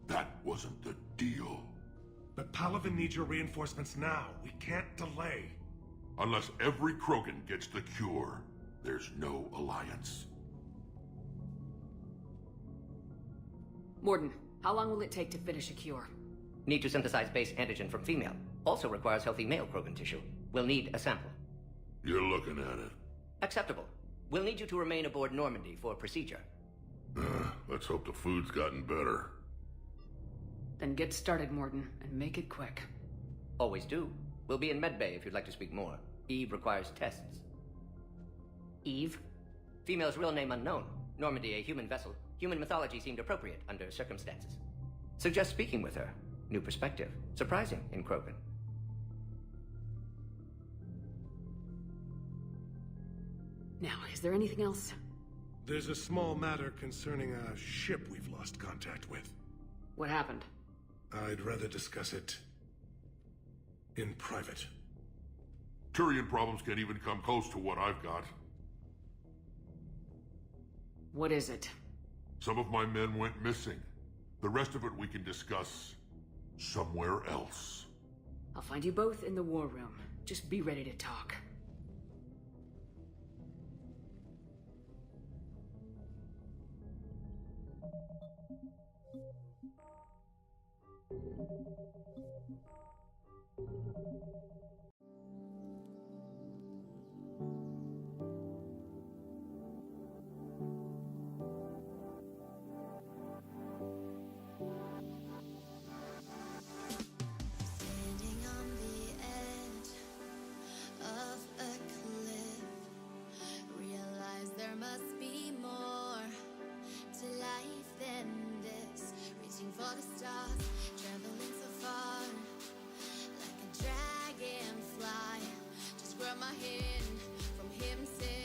That wasn't the deal. But Palaven needs your reinforcements now. We can't delay. Unless every Krogan gets the cure, there's no alliance. Morden, how long will it take to finish a cure? Need to synthesize base antigen from female. Also requires healthy male Krogan tissue. We'll need a sample. You're looking at it. Acceptable. We'll need you to remain aboard Normandy for procedure. Let's hope the food's gotten better. Then get started, Morden, and make it quick. Always do. We'll be in medbay if you'd like to speak more. Eve requires tests. Eve? Female's real name unknown. Normandy a human vessel. Human mythology seemed appropriate under circumstances. Suggest speaking with her. New perspective. Surprising in Krogan. Now, is there anything else? There's a small matter concerning a ship we've lost contact with. What happened? I'd rather discuss it in private. Turian problems can't even come close to what I've got. What is it? Some of my men went missing. The rest of it we can discuss somewhere else. I'll find you both in the war room. Just be ready to talk. My hand from him said